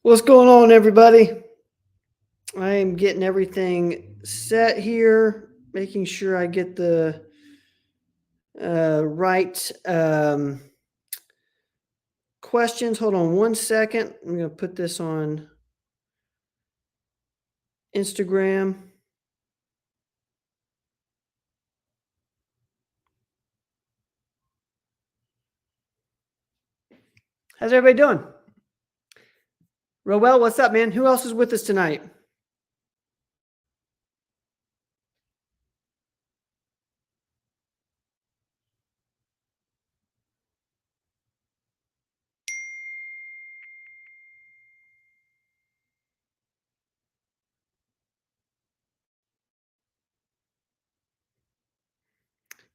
What's going on, everybody? I am getting everything set here, making sure I get the right questions. Hold on one second. I'm going to put this on Instagram. How's everybody doing? Roel, what's up, man? Who else is with us tonight?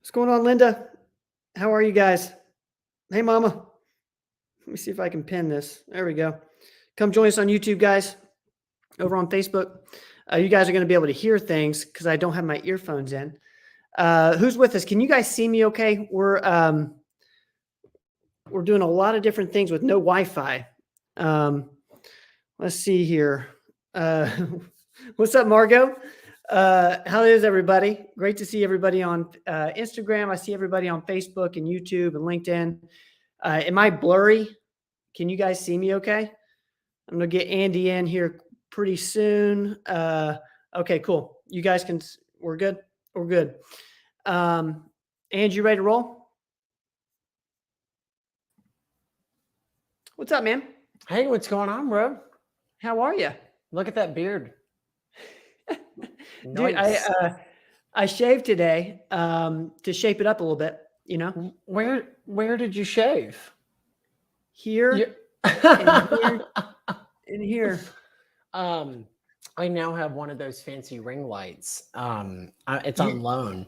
What's going on, Linda? How are you guys? Hey, Mama. Let me see if I can pin this. There we go. Come join us on YouTube, guys, over on Facebook. You guys are going to be able to hear things because I don't have my earphones in. Who's with us? Can you guys see me okay? We're doing a lot of different things with no Wi-Fi. Let's see here. What's up, Margot? How is everybody? Great to see everybody on Instagram. I see everybody on Facebook and YouTube and LinkedIn. Am I blurry? Can you guys see me okay? I'm going to get Andy in here pretty soon. Okay, cool. You guys can, we're good? We're good. Andy, you ready to roll? What's up, man? Hey, what's going on, bro? How are you? Look at that beard. Dude, I shaved today to shape it up a little bit, you know? Where did you shave? Here, and here. I now have one of those fancy ring lights. It's on loan.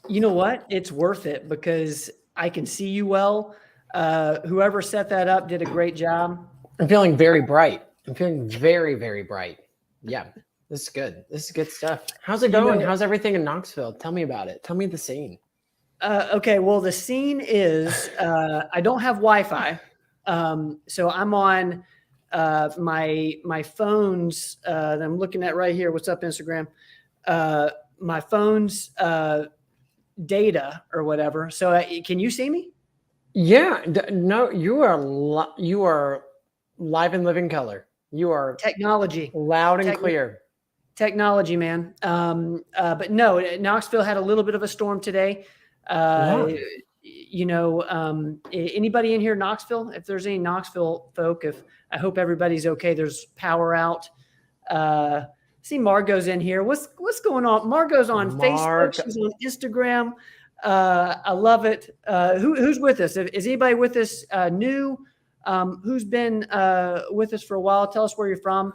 You know what? It's worth it because I can see you well. Whoever set that up did a great job. I'm feeling very bright. I'm feeling very, very bright. Yeah, this is good. This is good stuff. How's it going? How's everything in Knoxville? Tell me about it. Tell me the scene. Okay, well, the scene is I don't have Wi-Fi. So I'm on my phone's that I'm looking at right here. What's up, Instagram? My phone's data or whatever. So can you see me? Yeah, no, you are live in living color. You are technology, loud and clear. Technology, man. But no, Knoxville had a little bit of a storm today. You know, anybody in here in Knoxville? If there's any Knoxville folk, I hope everybody's okay. There's power out. See, Margot's in here. What's going on? Margot's on Facebook. She's on Instagram. I love it. Who's with us? Is anybody with us new? Who's been with us for a while? Tell us where you're from.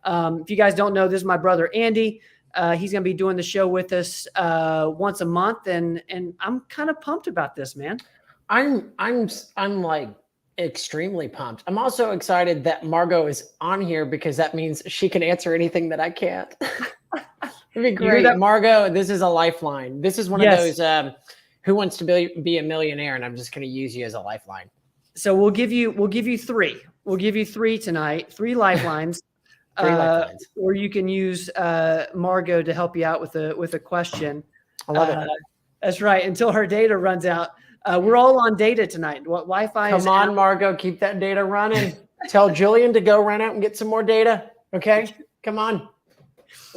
If you guys don't know, this is my brother Andy. He's going to be doing the show with us once a month, and I'm kind of pumped about this, man. I'm like extremely pumped. I'm also excited that Margot is on here because that means she can answer anything that I can't. It'd be great. Margot, this is a lifeline. This is one of those who wants to be a millionaire, and I'm just going to use you as a lifeline. So we'll give you three. We'll give you three tonight, 3 lifelines. Or you can use Margot to help you out with a question. I love it. That's right. Until her data runs out. We're all on data tonight. What Wi-Fi is Come on, Margot, keep that data running. Tell Julian to go run out and get some more data. Okay, come on,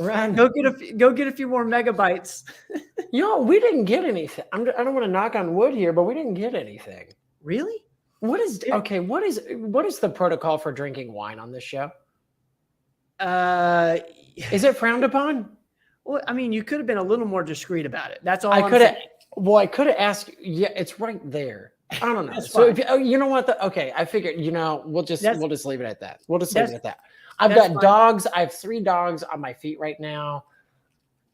run. Go get a few more megabytes. We didn't get anything. I don't want to knock on wood here, but we didn't get anything. Really? What is the protocol for drinking wine on this show? Is it frowned upon? Well, I mean, you could have been a little more discreet about it. That's all I could have. Well, I could have asked. Yeah, it's right there. I don't know. So you know what? Okay, I figured. We'll just leave it at that. We'll just leave it at that. I've got dogs. I have 3 dogs on my feet right now.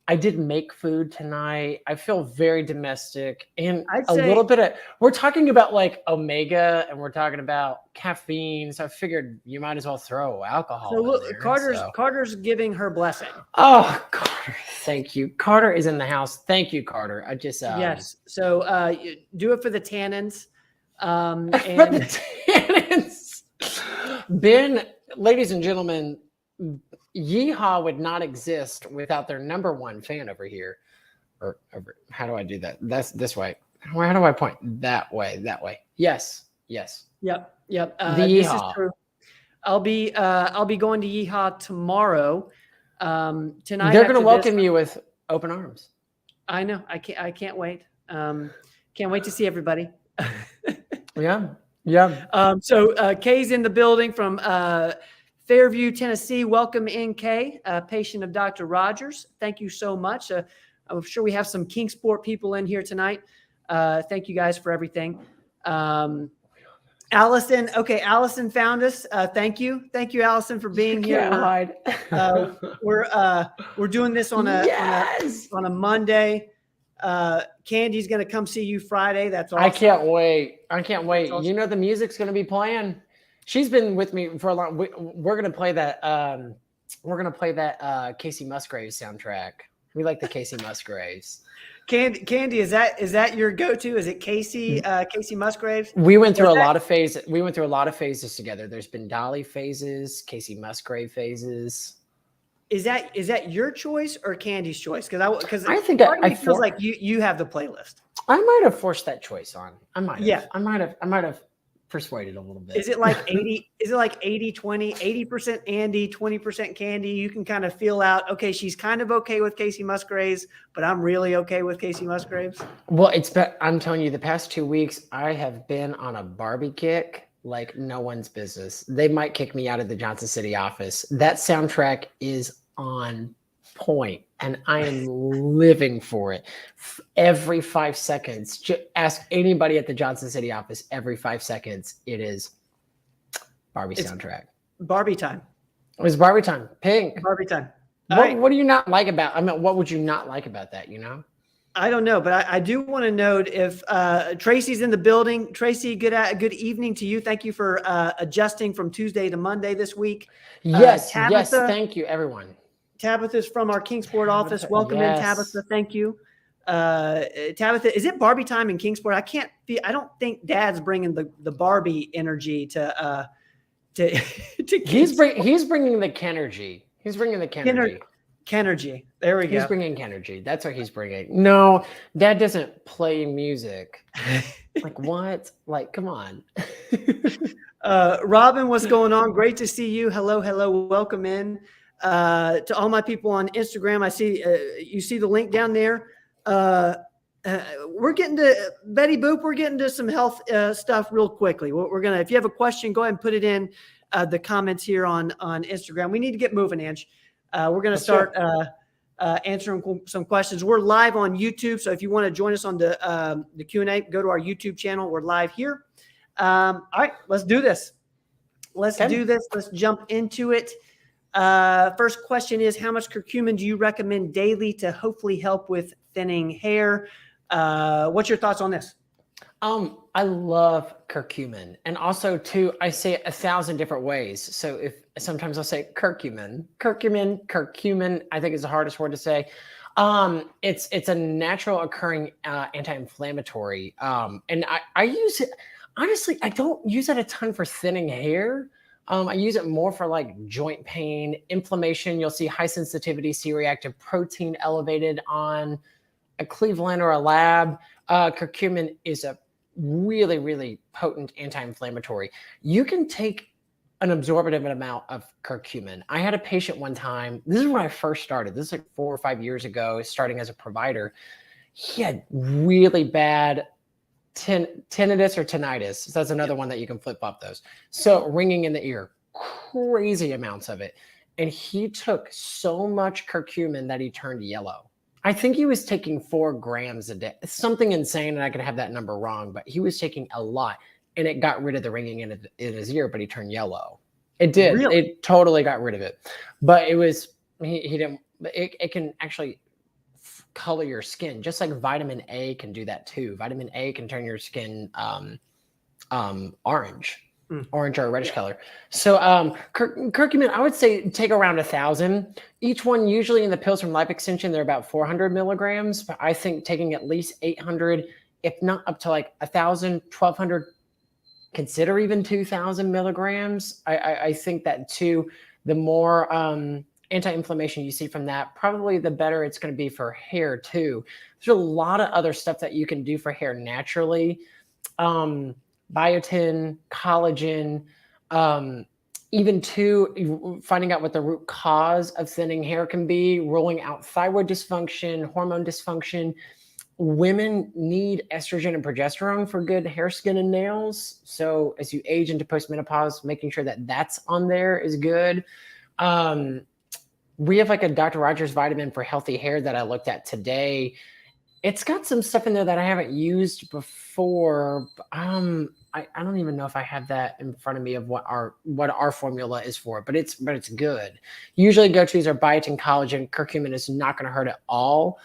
I didn't make food tonight. I feel very domestic and little bit of. We're talking about like omega, and we're talking about caffeine. So I figured you might as well throw alcohol. So look, Carter's giving her blessing. Oh, Carter, thank you. Carter is in the house. Thank you, Carter. I just yes. So do it for the tannins. And the tannins. Ben, ladies and gentlemen, Yeehaw would not exist without their number one fan over here. Or how do I do that? That's this way. How do I point? That way. Yes. Yep. The This is Yeehaw. true. I'll be going to Yeehaw tomorrow. Tonight they're going to welcome you with open arms. I know. I can't wait. Can't wait to see everybody. Yeah. So Kay's in the building from Fairview, Tennessee. Welcome in, Kay, patient of Dr. Rogers. Thank you so much. I'm sure we have some Kingsport people in here tonight. Thank you guys for everything. Allison. Okay. Allison found us. Thank you. Thank you, Allison, for being here. We're doing this on a Monday. Candy's going to come see you Friday. That's awesome. I can't wait. Awesome. You know, the music's going to be playing. She's been with me for a long. We're going to play that. We're going to play that Casey Musgraves soundtrack. We like the Casey Musgraves. Candy, is that your go-to? Is it Casey Musgraves? We went through a lot of phases. We went through a lot of phases together. There's been Dolly phases, Casey Musgrave phases. Is that your choice or Candy's choice? Because I think it feels like you have the playlist. I might have forced that choice on. I might have. Yeah. I might have persuaded a little bit. Is it like 80? Is it like 80-20? 80% Andy, 20% Candy? You can kind of feel out. Okay, she's kind of okay with Casey Musgraves, but I'm really okay with Casey Musgraves. Well, I'm telling you, the past 2 weeks I have been on a Barbie kick like no one's business. They might kick me out of the Johnson City office. That soundtrack is on point, and I am living for it. Every 5 seconds, ask anybody at the Johnson City office. Every 5 seconds, it is Barbie soundtrack. Barbie time. It was Barbie time. Pink. Barbie time. What do you not like about? I mean, what would you not like about that? You know. I don't know, but I do want to note if Tracy's in the building. Tracy, good evening to you. Thank you for adjusting from Tuesday to Monday this week. Yes, thank you, everyone. Tabitha's from our Kingsport office. Welcome in, Tabitha. Thank you. Tabitha, is it Barbie time in Kingsport? I don't think Dad's bringing the Barbie energy to He's bringing the Kenergy. He's bringing the Kenergy. Kenergy. There we go. He's bringing Kenergy. That's what he's bringing. No, Dad doesn't play music. Like what? Like, come on. Robin, what's going on? Great to see you. Hello. Welcome in. To all my people on Instagram, I see you see the link down there. We're getting to Betty Boop. We're getting to some health stuff real quickly. We're gonna. If you have a question, go ahead and put it in the comments here on Instagram. We need to get moving, Ange. We're gonna start answering some questions. We're live on YouTube, so if you want to join us on the Q&A, go to our YouTube channel. We're live here. All right, let's do this. Let's jump into it. First question is, how much curcumin do you recommend daily to hopefully help with thinning hair? What's your thoughts on this? I love curcumin, and also too, I say it 1,000 different ways. So if sometimes I'll say curcumin. I think is the hardest word to say. It's a natural occurring anti-inflammatory, and I use it. Honestly, I don't use it a ton for thinning hair. I use it more for like joint pain, inflammation. You'll see high sensitivity C-reactive protein elevated on a Cleveland or a lab. Curcumin is a really, really potent anti-inflammatory. You can take an absorptive amount of curcumin. I had a patient one time. This is when I first started. This is like 4 or 5 years ago, starting as a provider. He had really bad tinnitus or tinnitus. So that's another one that you can flip up those. So ringing in the ear, crazy amounts of it. And he took so much curcumin that he turned yellow. I think he was taking 4 grams a day. It's something insane, and I could have that number wrong, but he was taking a lot, and it got rid of the ringing in his ear, but he turned yellow. It did. Really? It totally got rid of it. But it was, he didn't, it can actually color your skin, just like vitamin A can do that too. Vitamin A can turn your skin orange or a reddish color. So curcumin, I would say take around 1,000. Each one, usually in the pills from Life Extension, they're about 400 milligrams, but I think taking at least 800, if not up to like 1,000, 1,200 consider even 2,000 milligrams. I think that too, the more anti-inflammation you see from that, probably the better it's going to be for hair too. There's a lot of other stuff that you can do for hair naturally. Biotin, collagen, even too, finding out what the root cause of thinning hair can be, ruling out thyroid dysfunction, hormone dysfunction. Women need estrogen and progesterone for good hair, skin, and nails. So as you age into postmenopause, making sure that that's on there is good. We have like a Dr. Rogers vitamin for healthy hair that I looked at today. It's got some stuff in there that I haven't used before. I don't even know if I have that in front of me of what our formula is for, but it's good. Usually go-tos are biotin, collagen. Curcumin is not going to hurt at all.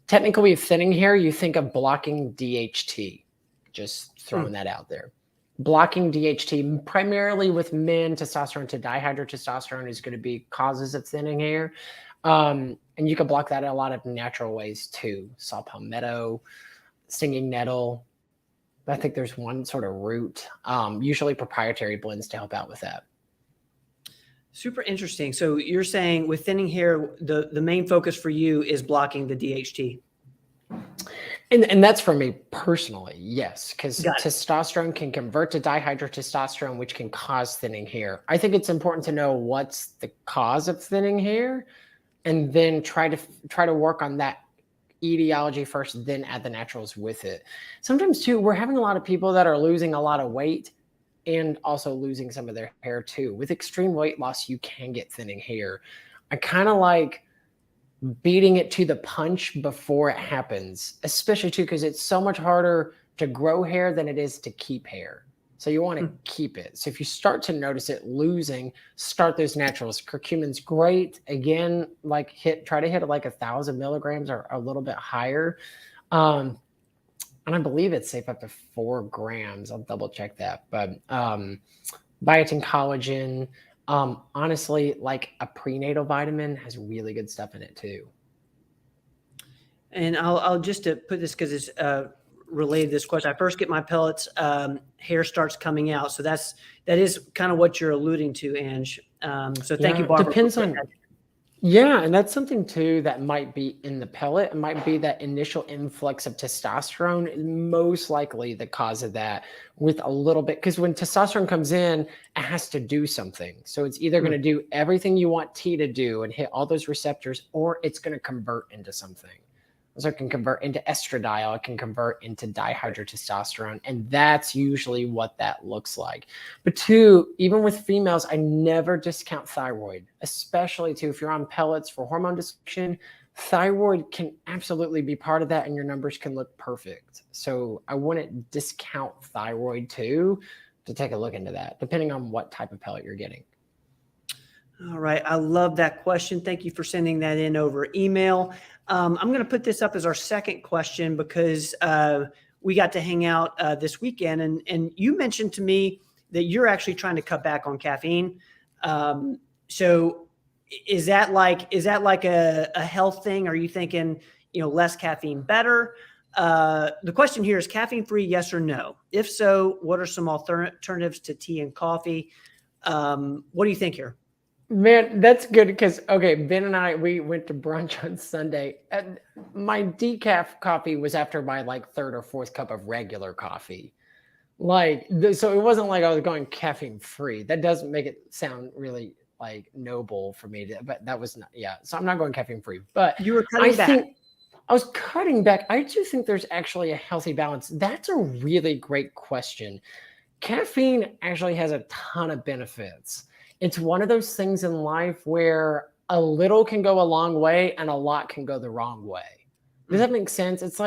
Technically, with thinning hair, you think of blocking DHT. Just throwing that out there. Blocking DHT, primarily with men, testosterone to dihydrotestosterone is going to be causes of thinning hair. And you can block that in a lot of natural ways too. Saw palmetto, stinging nettle. I think there's one sort of root, usually proprietary blends to help out with that. Super interesting. So you're saying with thinning hair, the main focus for you is blocking the DHT. And that's for me personally, yes, because testosterone can convert to dihydrotestosterone, which can cause thinning hair. I think it's important to know what's the cause of thinning hair, and then try to work on that etiology first, then add the naturals with it. Sometimes too, we're having a lot of people that are losing a lot of weight and also losing some of their hair too. With extreme weight loss, you can get thinning hair. I kind of like beating it to the punch before it happens, especially too, because it's so much harder to grow hair than it is to keep hair. So you want to keep it. So if you start to notice it losing, start those naturals. Curcumin's great. Again, like try to hit like 1,000 milligrams or a little bit higher. And I believe it's safe up to 4 grams. I'll double check that. But biotin, collagen, honestly, like a prenatal vitamin has really good stuff in it too. And I'll just to put this because it's related to this question. I first get my pellets, hair starts coming out. So that is kind of what you're alluding to, Ange. So thank you, Barbara. Depends on. Yeah, and that's something too that might be in the pellet. It might be that initial influx of testosterone, most likely the cause of that, with a little bit, because when testosterone comes in, it has to do something. So it's either going to do everything you want T to do and hit all those receptors, or it's going to convert into something. So it can convert into estradiol, it can convert into dihydrotestosterone, and that's usually what that looks like. But two, even with females, I never discount thyroid, especially too if you're on pellets for hormone dysfunction. Thyroid can absolutely be part of that, and your numbers can look perfect. So I wouldn't discount thyroid too, to take a look into that, depending on what type of pellet you're getting. All right. I love that question. Thank you for sending that in over email. I'm going to put this up as our second question because we got to hang out this weekend, and you mentioned to me that you're actually trying to cut back on caffeine. So is that like a health thing? Are you thinking, less caffeine better? The question here is caffeine free, yes or no? If so, what are some alternatives to tea and coffee? What do you think here? Man, that's good because, okay, Ben and I, we went to brunch on Sunday. And my decaf coffee was after my third or fourth cup of regular coffee. So it wasn't like I was going caffeine free. That doesn't make it sound really noble for me but that was not, yeah. So I'm not going caffeine free, but you were cutting back. I was cutting back. I do think there's actually a healthy balance. That's a really great question. Caffeine actually has a ton of benefits. It's one of those things in life where a little can go a long way and a lot can go the wrong way. Does that make sense? It's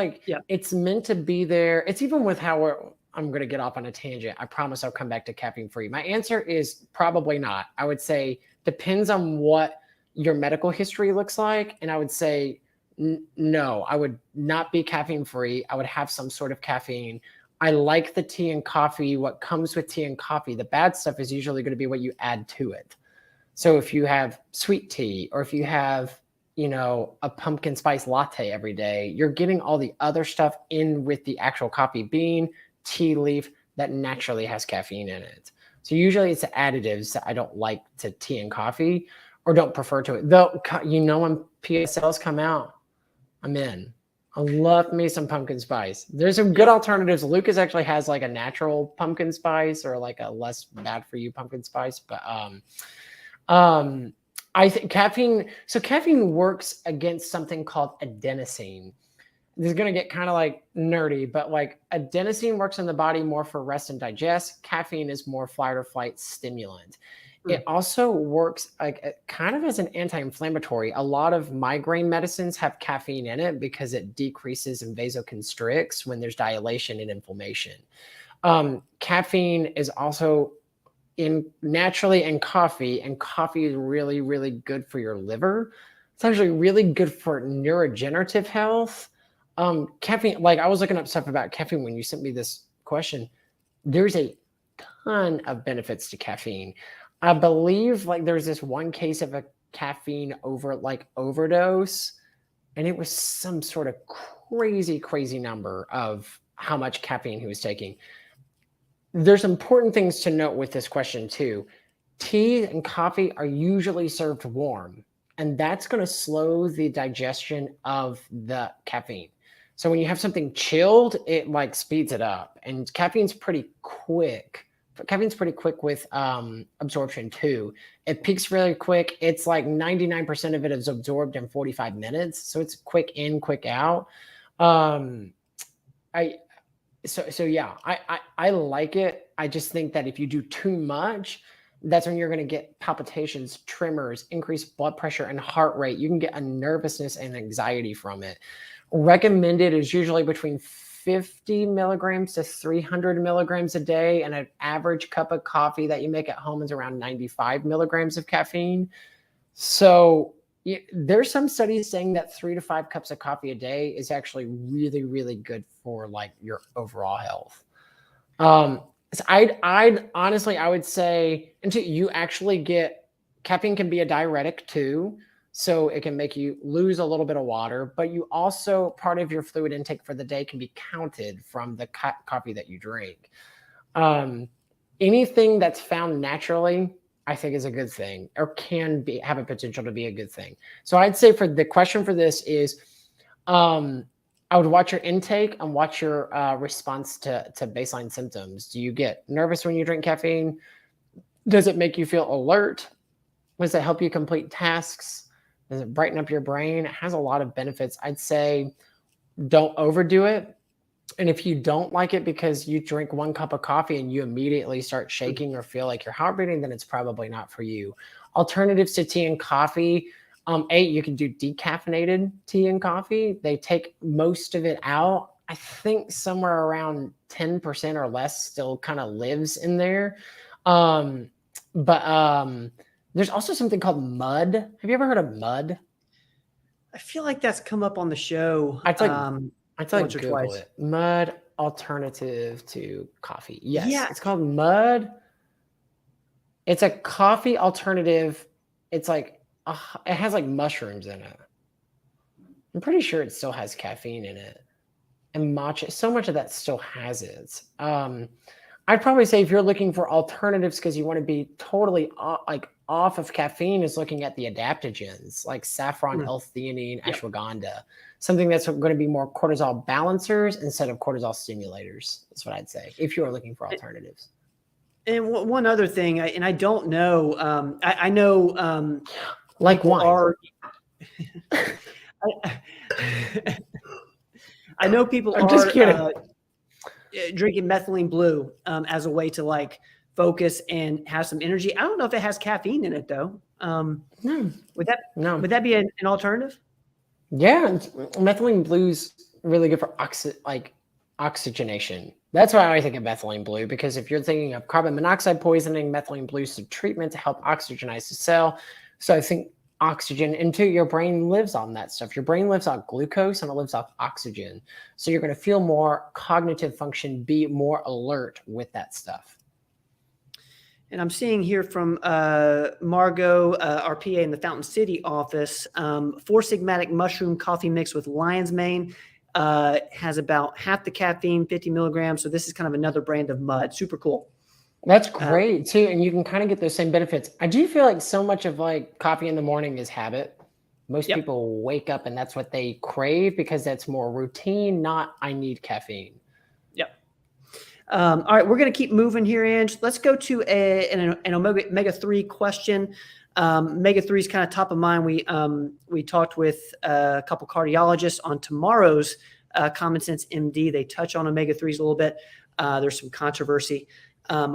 It's meant to be there. It's even with how I'm going to get off on a tangent. I promise I'll come back to caffeine free. My answer is probably not. I would say depends on what your medical history looks like. And I would say, no, I would not be caffeine free. I would have some sort of caffeine. I like the tea and coffee. What comes with tea and coffee, the bad stuff is usually going to be what you add to it. So if you have sweet tea, or if you have, a pumpkin spice latte every day, you're getting all the other stuff in with the actual coffee bean, tea leaf, that naturally has caffeine in it. So usually it's the additives that I don't like to tea and coffee or don't prefer to it. Though, when PSLs come out, I'm in. I love me some pumpkin spice. There's some good alternatives. Lucas actually has like a natural pumpkin spice or like a less bad for you pumpkin spice. But I think caffeine works against something called adenosine. This is going to get kind of like nerdy, but like adenosine works in the body more for rest and digest. Caffeine is more fight or flight stimulant. It also works like kind of as an anti-inflammatory. A lot of migraine medicines have caffeine in it because it decreases and vasoconstricts when there's dilation and inflammation. Caffeine is also naturally in coffee, and coffee is really, really good for your liver. It's actually really good for neurodegenerative health. Caffeine, like I was looking up stuff about caffeine when you sent me this question. There's a ton of benefits to caffeine. I believe like there's this one case of a caffeine overdose, and it was some sort of crazy number of how much caffeine he was taking. There's important things to note with this question too. Tea and coffee are usually served warm, and that's going to slow the digestion of the caffeine. So when you have something chilled, it like speeds it up, and caffeine's pretty quick. Caffeine's pretty quick with absorption too. It peaks really quick. It's like 99% of it is absorbed in 45 minutes. So it's quick in, quick out. I like it. I just think that if you do too much, that's when you're going to get palpitations, tremors, increased blood pressure, and heart rate. You can get a nervousness and anxiety from it. Recommended is usually between 50 milligrams to 300 milligrams a day, and an average cup of coffee that you make at home is around 95 milligrams of caffeine. So there's some studies saying that 3 to 5 cups of coffee a day is actually really, really good for like your overall health. So I'd honestly, I would say until you actually get caffeine can be a diuretic too. So it can make you lose a little bit of water, but you also, part of your fluid intake for the day can be counted from the coffee that you drink. Anything that's found naturally, I think is a good thing, or can have a potential to be a good thing. So I'd say for the question for this is, I would watch your intake and watch your response to baseline symptoms. Do you get nervous when you drink caffeine? Does it make you feel alert? Does it help you complete tasks? Does it brighten up your brain? It has a lot of benefits. I'd say don't overdo it. And if you don't like it because you drink 1 cup of coffee and you immediately start shaking or feel like you're heart beating, then it's probably not for you. Alternatives to tea and coffee. You can do decaffeinated tea and coffee. They take most of it out. I think somewhere around 10% or less still kind of lives in there. There's also something called mud. Have you ever heard of mud? I feel like that's come up on the show. I'd like Google it. Mud alternative to coffee. Yes, yeah. It's called mud. It's a coffee alternative. It's like it has like mushrooms in it. I'm pretty sure it still has caffeine in it, and matcha. So much of that still has it. I'd probably say if you're looking for alternatives because you want to be totally off of caffeine, is looking at the adaptogens like saffron, L-theanine, ashwagandha, something that's going to be more cortisol balancers instead of cortisol stimulators. That's what I'd say if you are looking for alternatives. And one other thing, I don't know, I know like wine. I know people I'm just kidding. Drinking methylene blue as a way to like focus and have some energy. I don't know if it has caffeine in it though. Would that be an alternative? Yeah, methylene blue's really good for oxygenation. That's why I think of methylene blue, because if you're thinking of carbon monoxide poisoning, methylene blue is a treatment to help oxygenize the cell. So I think oxygen into your brain lives on that stuff. Your brain lives on glucose and it lives off oxygen. So you're going to feel more cognitive function, be more alert with that stuff. And I'm seeing here from Margot, our PA in the Fountain City office, 4-sigmatic mushroom coffee mix with lion's mane. has about half the caffeine, 50 milligrams. So this is kind of another brand of mud. Super cool. That's great too. And you can kind of get those same benefits. I do feel like so much of like coffee in the morning is habit. Most people wake up and that's what they crave because that's more routine, not I need caffeine. Yep. All right, we're going to keep moving here, Ange. Let's go to an omega-3 question. Omega-3 is kind of top of mind. We talked with a couple cardiologists on tomorrow's Common Sense MD. They touch on omega-3s a little bit. There's some controversy.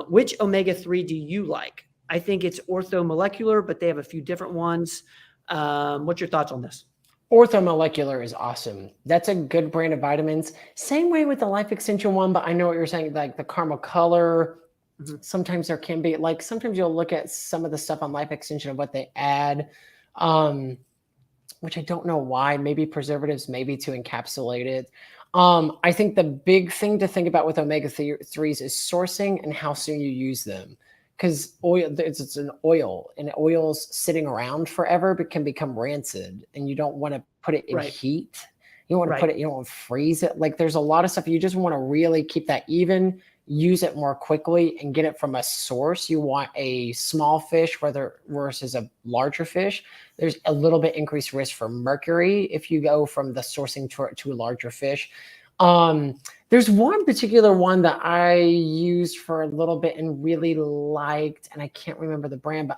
Which omega-3 do you like? I think it's orthomolecular, but they have a few different ones. What's your thoughts on this? Orthomolecular is awesome. That's a good brand of vitamins. Same way with the Life Extension one, but I know what you're saying, like the caramel color. Sometimes there can be, like, sometimes you'll look at some of the stuff on Life Extension of what they add, which I don't know why. Maybe preservatives, maybe to encapsulate it. I think the big thing to think about with omega-3s is sourcing and how soon you use them. Because oil, it's an oil, and oil's sitting around forever, but can become rancid, and you don't want to put it in heat. You don't want to put it, you don't want to freeze it. Like there's a lot of stuff. You just want to really keep that even, use it more quickly, and get it from a source. You want a small fish versus a larger fish. There's a little bit increased risk for mercury if you go from the sourcing to a larger fish. There's one particular one that I used for a little bit and really liked, and I can't remember the brand,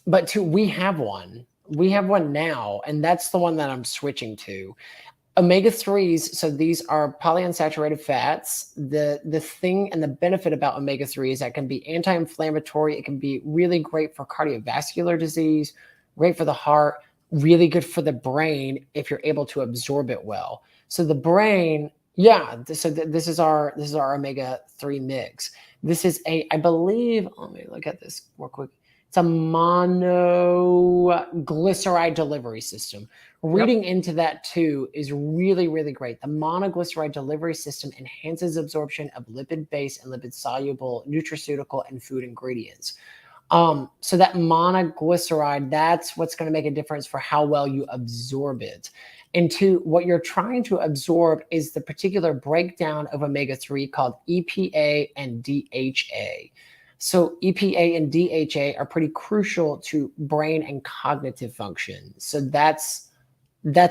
but we have one. We have one now, and that's the one that I'm switching to. Omega-3s, so these are polyunsaturated fats. The thing and the benefit about omega-3 is that it can be anti-inflammatory. It can be really great for cardiovascular disease, great for the heart, really good for the brain if you're able to absorb it well. So the brain, so this is our omega-3 mix. This is I believe, let me look at this real quick. It's a monoglyceride delivery system. Reading into that too is really, really great. The monoglyceride delivery system enhances absorption of lipid-based and lipid-soluble nutraceutical and food ingredients. So that monoglyceride, that's what's going to make a difference for how well you absorb it. And two, what you're trying to absorb is the particular breakdown of omega-3 called EPA and DHA. So EPA and DHA are pretty crucial to brain and cognitive function. So that's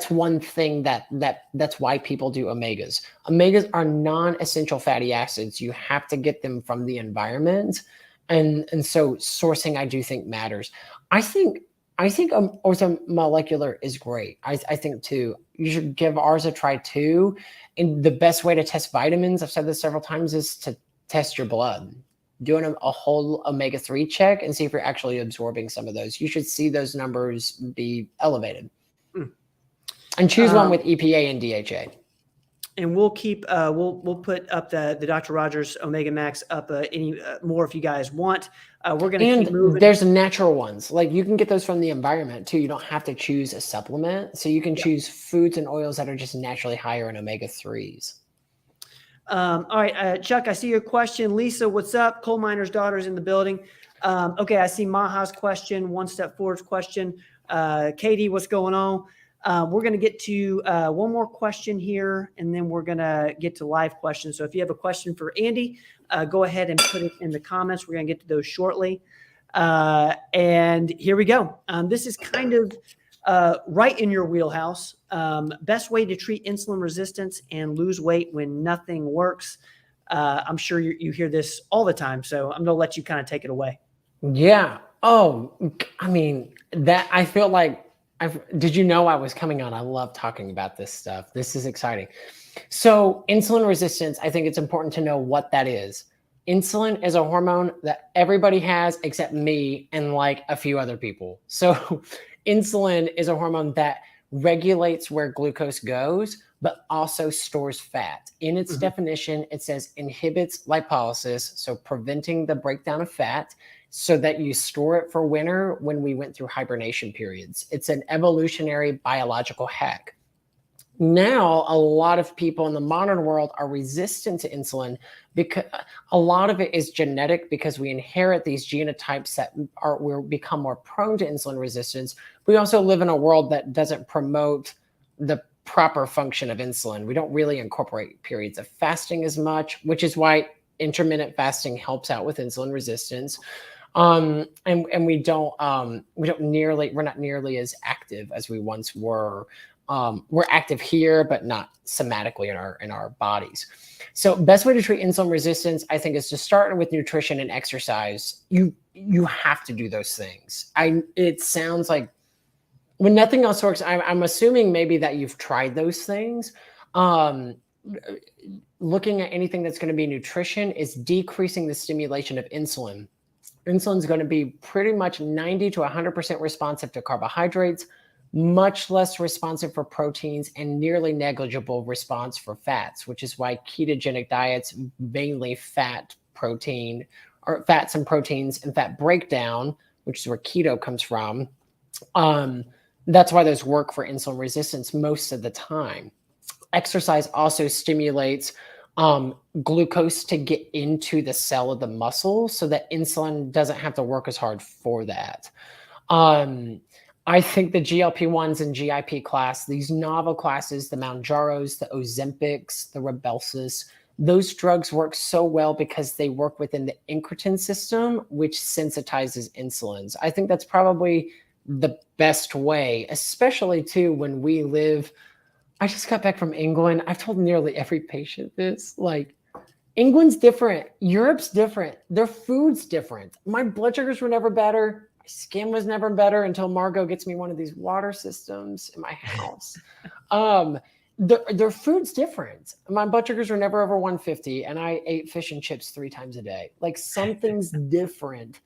one thing that's why people do omegas. Omegas are non-essential fatty acids. You have to get them from the environment. And so sourcing, I do think, matters. I think orthomolecular is great. I think too. You should give ours a try too. And the best way to test vitamins, I've said this several times, is to test your blood. Doing a whole omega-3 check and see if you're actually absorbing some of those. You should see those numbers be elevated. And choose one with EPA and DHA. And we'll keep we'll put up the Dr. Rogers Omega Max up any more if you guys want. We're going to keep moving. There's natural ones. Like you can get those from the environment too. You don't have to choose a supplement. So you can choose foods and oils that are just naturally higher in omega-3s. All right, Chuck, I see your question. Lisa, what's up? Coal miner's daughter's in the building. Okay, I see Maha's question, One Step Forward's question. Katie, what's going on? We're going to get to one more question here, and then we're going to get to live questions. So if you have a question for Andy, go ahead and put it in the comments. We're going to get to those shortly. And here we go. This is kind of right in your wheelhouse. Best way to treat insulin resistance and lose weight when nothing works. I'm sure you hear this all the time, so I'm going to let you kind of take it away. Yeah. Oh, I mean, that I feel like, did you know I was coming on? I love talking about this stuff. This is exciting. So insulin resistance, I think it's important to know what that is. Insulin is a hormone that everybody has except me and like a few other people. So insulin is a hormone that regulates where glucose goes, but also stores fat. In its definition, it says inhibits lipolysis, so preventing the breakdown of fat, so that you store it for winter when we went through hibernation periods. It's an evolutionary biological hack. Now, a lot of people in the modern world are resistant to insulin because a lot of it is genetic, because we inherit these genotypes that we become more prone to insulin resistance. We also live in a world that doesn't promote the proper function of insulin. We don't really incorporate periods of fasting as much, which is why intermittent fasting helps out with insulin resistance. And we're not nearly as active as we once were. We're active here, but not somatically in our bodies. So best way to treat insulin resistance, I think, is to start with nutrition and exercise. You have to do those things. It sounds like when nothing else works, I'm assuming maybe that you've tried those things. Looking at anything that's going to be nutrition is decreasing the stimulation of insulin. Insulin is going to be pretty much 90 to 100% responsive to carbohydrates, much less responsive for proteins, and nearly negligible response for fats, which is why ketogenic diets, mainly fats and proteins and fat breakdown, which is where keto comes from. That's why those work for insulin resistance most of the time. Exercise also stimulates glucose to get into the cell of the muscle so that insulin doesn't have to work as hard for that. I think the GLP-1s and GIP class, these novel classes, the Mounjaros, the Ozempics, the Rybelsus, those drugs work so well because they work within the incretin system, which sensitizes insulins. I think that's probably the best way, especially too when we live. I just got back from England. I've told nearly every patient this, like, England's different. Europe's different. Their food's different. My blood sugars were never better. My skin was never better until Margot gets me one of these water systems in my house. Their food's different. My blood sugars were never over 150, and I ate fish and chips 3 times a day. Like, something's different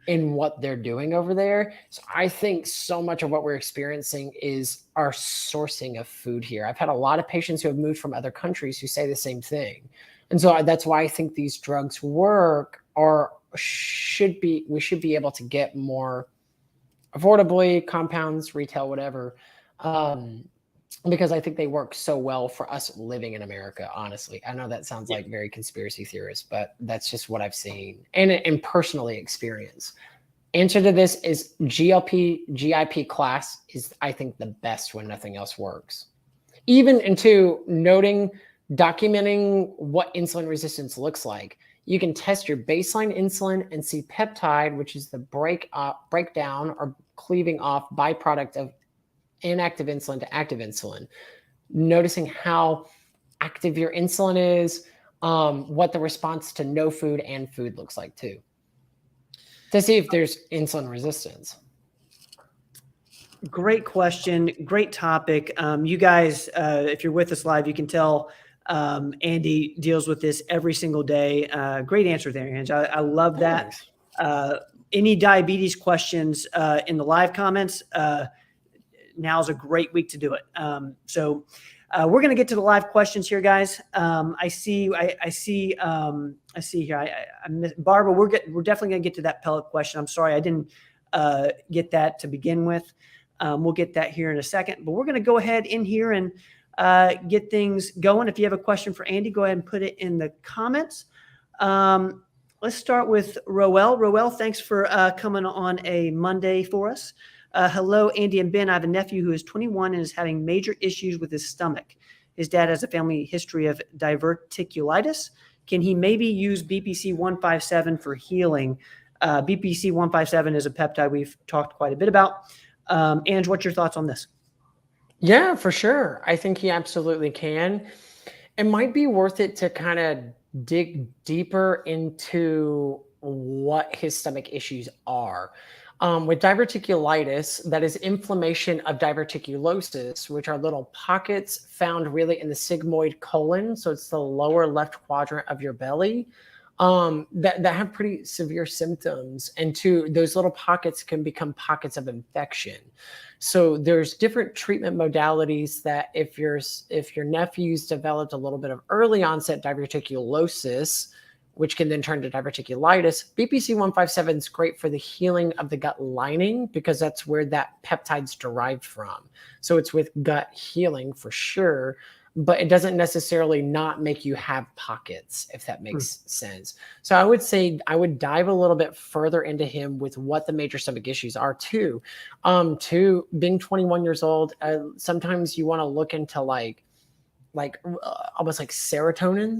in what they're doing over there. So I think so much of what we're experiencing is our sourcing of food here. I've had a lot of patients who have moved from other countries who say the same thing. And so that's why I think these drugs work, or we should be able to get more affordably, compounds, retail, whatever, because I think they work so well for us living in America, honestly. I know that sounds like very conspiracy theorist, but that's just what I've seen and personally experienced. Answer to this is GIP class is, I think, the best when nothing else works. Even into documenting what insulin resistance looks like. You can test your baseline insulin and see peptide, which is the breakdown or cleaving off byproduct of inactive insulin to active insulin, noticing how active your insulin is, what the response to no food and food looks like too, to see if there's insulin resistance. Great question. Great topic. You guys, if you're with us live, you can tell Andy deals with this every single day. Great answer there, Ange. I love that. Any diabetes questions in the live comments, now's a great week to do it. So we're going to get to the live questions here, guys. I see here. I miss, Barbara, we're definitely going to get to that pellet question. I'm sorry I didn't get that to begin with. We'll get that here in a second, but we're going to go ahead in here and get things going. If you have a question for Andy, go ahead and put it in the comments. Let's start with Roel. Roel, thanks for coming on a Monday for us. Hello, Andy and Ben. I have a nephew who is 21 and is having major issues with his stomach. His dad has a family history of diverticulitis. Can he maybe use BPC 157 for healing? BPC 157 is a peptide we've talked quite a bit about. Ange, what's your thoughts on this? Yeah, for sure. I think he absolutely can. It might be worth it to kind of dig deeper into what his stomach issues are. With diverticulitis, that is inflammation of diverticulosis, which are little pockets found really in the sigmoid colon. So it's the lower left quadrant of your belly, that have pretty severe symptoms. And those little pockets can become pockets of infection. So there's different treatment modalities that if your nephew's developed a little bit of early onset diverticulosis, which can then turn to diverticulitis, BPC 157 is great for the healing of the gut lining because that's where that peptide's derived from. So it's with gut healing for sure. but it doesn't necessarily not make you have pockets, if that makes sense. So I would say I would dive a little bit further into him with what the major stomach issues are too. Being 21 years old, sometimes you want to look into like almost like serotonin.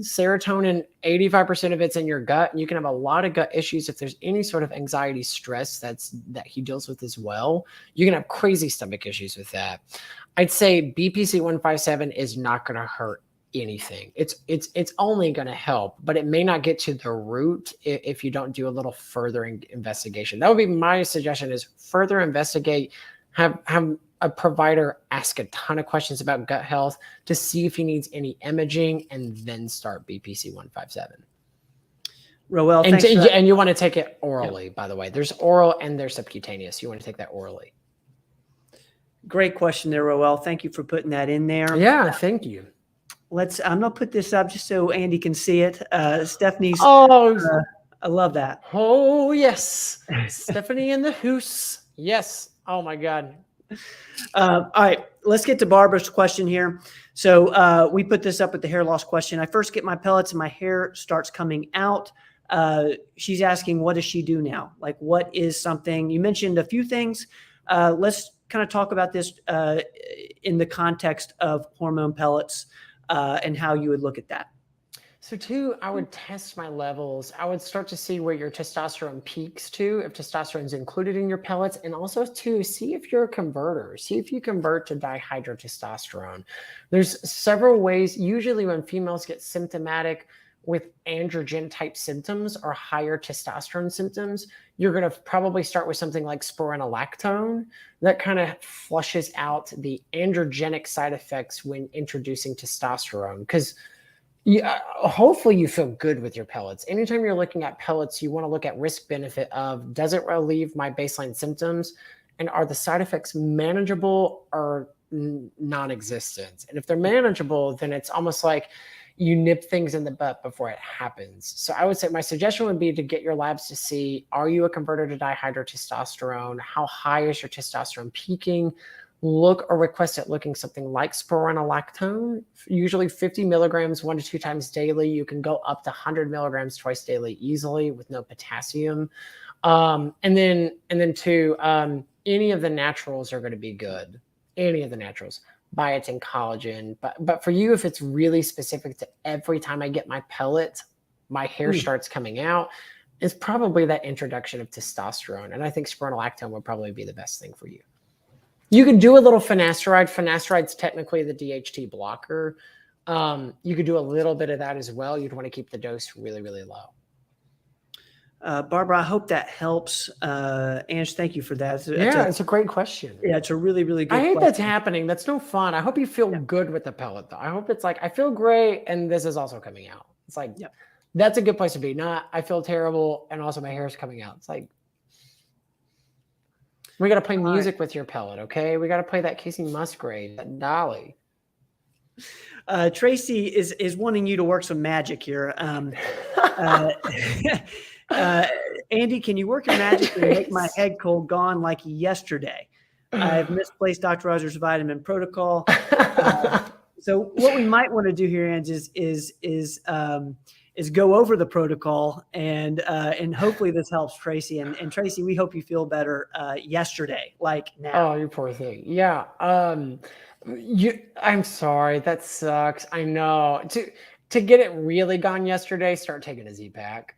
85% of it's in your gut, and you can have a lot of gut issues if there's any sort of anxiety, stress that he deals with as well. You can have crazy stomach issues with that. I'd say BPC 157 is not going to hurt anything. It's only going to help, but it may not get to the root if you don't do a little further investigation. That would be my suggestion: is further investigate, have a provider ask a ton of questions about gut health to see if he needs any imaging, and then start BPC 157. Roel, and you want to take it orally, by the way. There's oral and there's subcutaneous. You want to take that orally. Great question there, Roel. Thank you for putting that in there. Yeah, thank you. I'm going to put this up just so Andy can see it. Stephanie's. I love that. Oh, yes. Stephanie in the house. Yes. Oh, my God. All right, let's get to Barbara's question here. So we put this up with the hair loss question. I first get my pellets and my hair starts coming out. She's asking, what does she do now? Like, what is something? You mentioned a few things. Let's kind of talk about this in the context of hormone pellets and how you would look at that. So too, I would test my levels. I would start to see where your testosterone peaks to, if testosterone is included in your pellets, and also to see if you're a converter. See if you convert to dihydrotestosterone. There's several ways. Usually when females get symptomatic with androgen type symptoms or higher testosterone symptoms, you're going to probably start with something like spironolactone that kind of flushes out the androgenic side effects when introducing testosterone. Because hopefully you feel good with your pellets. Anytime you're looking at pellets, you want to look at risk benefit of, does it relieve my baseline symptoms? And are the side effects manageable or non-existent? And if they're manageable, then it's almost like you nip things in the butt before it happens. So I would say my suggestion would be to get your labs to see, are you a converter to dihydrotestosterone? How high is your testosterone peaking? Look or request it looking something like spironolactone, usually 50 milligrams 1 to 2 times daily. You can go up to 100 milligrams twice daily easily with no potassium. And then any of the naturals are going to be good. Any of the naturals, biotin, collagen. But for you, if it's really specific to every time I get my pellet, my hair starts coming out, it's probably that introduction of testosterone. And I think spironolactone would probably be the best thing for you. You could do a little finasteride. Finasteride's technically the DHT blocker. You could do a little bit of that as well. You'd want to keep the dose really, really low. Barbara, I hope that helps. Ange, thank you for that. It's a great question. Yeah, it's a really, really good question. I hate that's happening. That's no fun. I hope you feel good with the pellet, though. I hope it's like, I feel great, and this is also coming out. It's like, that's a good place to be. Not, I feel terrible, and also my hair is coming out. It's like, we got to play music with your pellet, okay? We got to play that Casey Musgrave, that Dolly. Tracy is wanting you to work some magic here. Andy, can you work your magic and make my head cold gone like yesterday? I've misplaced Dr. Rogers' vitamin protocol. So what we might want to do here, Ange, is go over the protocol and hopefully this helps Tracy. And Tracy, we hope you feel better yesterday, like now. Oh, you poor thing. Yeah. I'm sorry. That sucks. I know. To get it really gone yesterday, start taking a Z-Pack.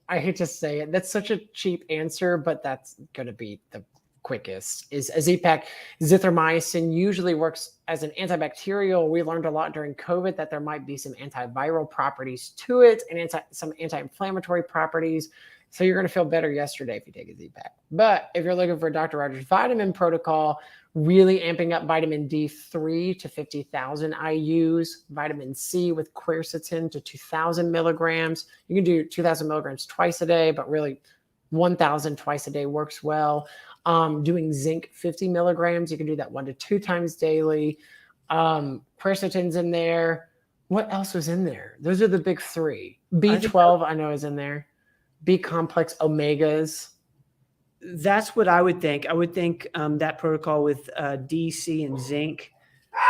I hate to say it. That's such a cheap answer, but that's going to be the quickest. Is a Z-Pack. Zithromycin usually works as an antibacterial. We learned a lot during COVID that there might be some antiviral properties to it and some anti-inflammatory properties. So you're going to feel better yesterday if you take a Z-Pack. But if you're looking for Dr. Rogers' vitamin protocol, really amping up vitamin D3 to 50,000 IUs, vitamin C with quercetin to 2,000 milligrams. You can do 2,000 milligrams twice a day, but really 1,000 twice a day works well. Doing zinc 50 milligrams, you can do that 1 to 2 times daily. Quercetin's in there. What else was in there? Those are the big 3. B12 I know is in there. B complex omegas. That's what I would think. I would think that protocol with D, C, and zinc.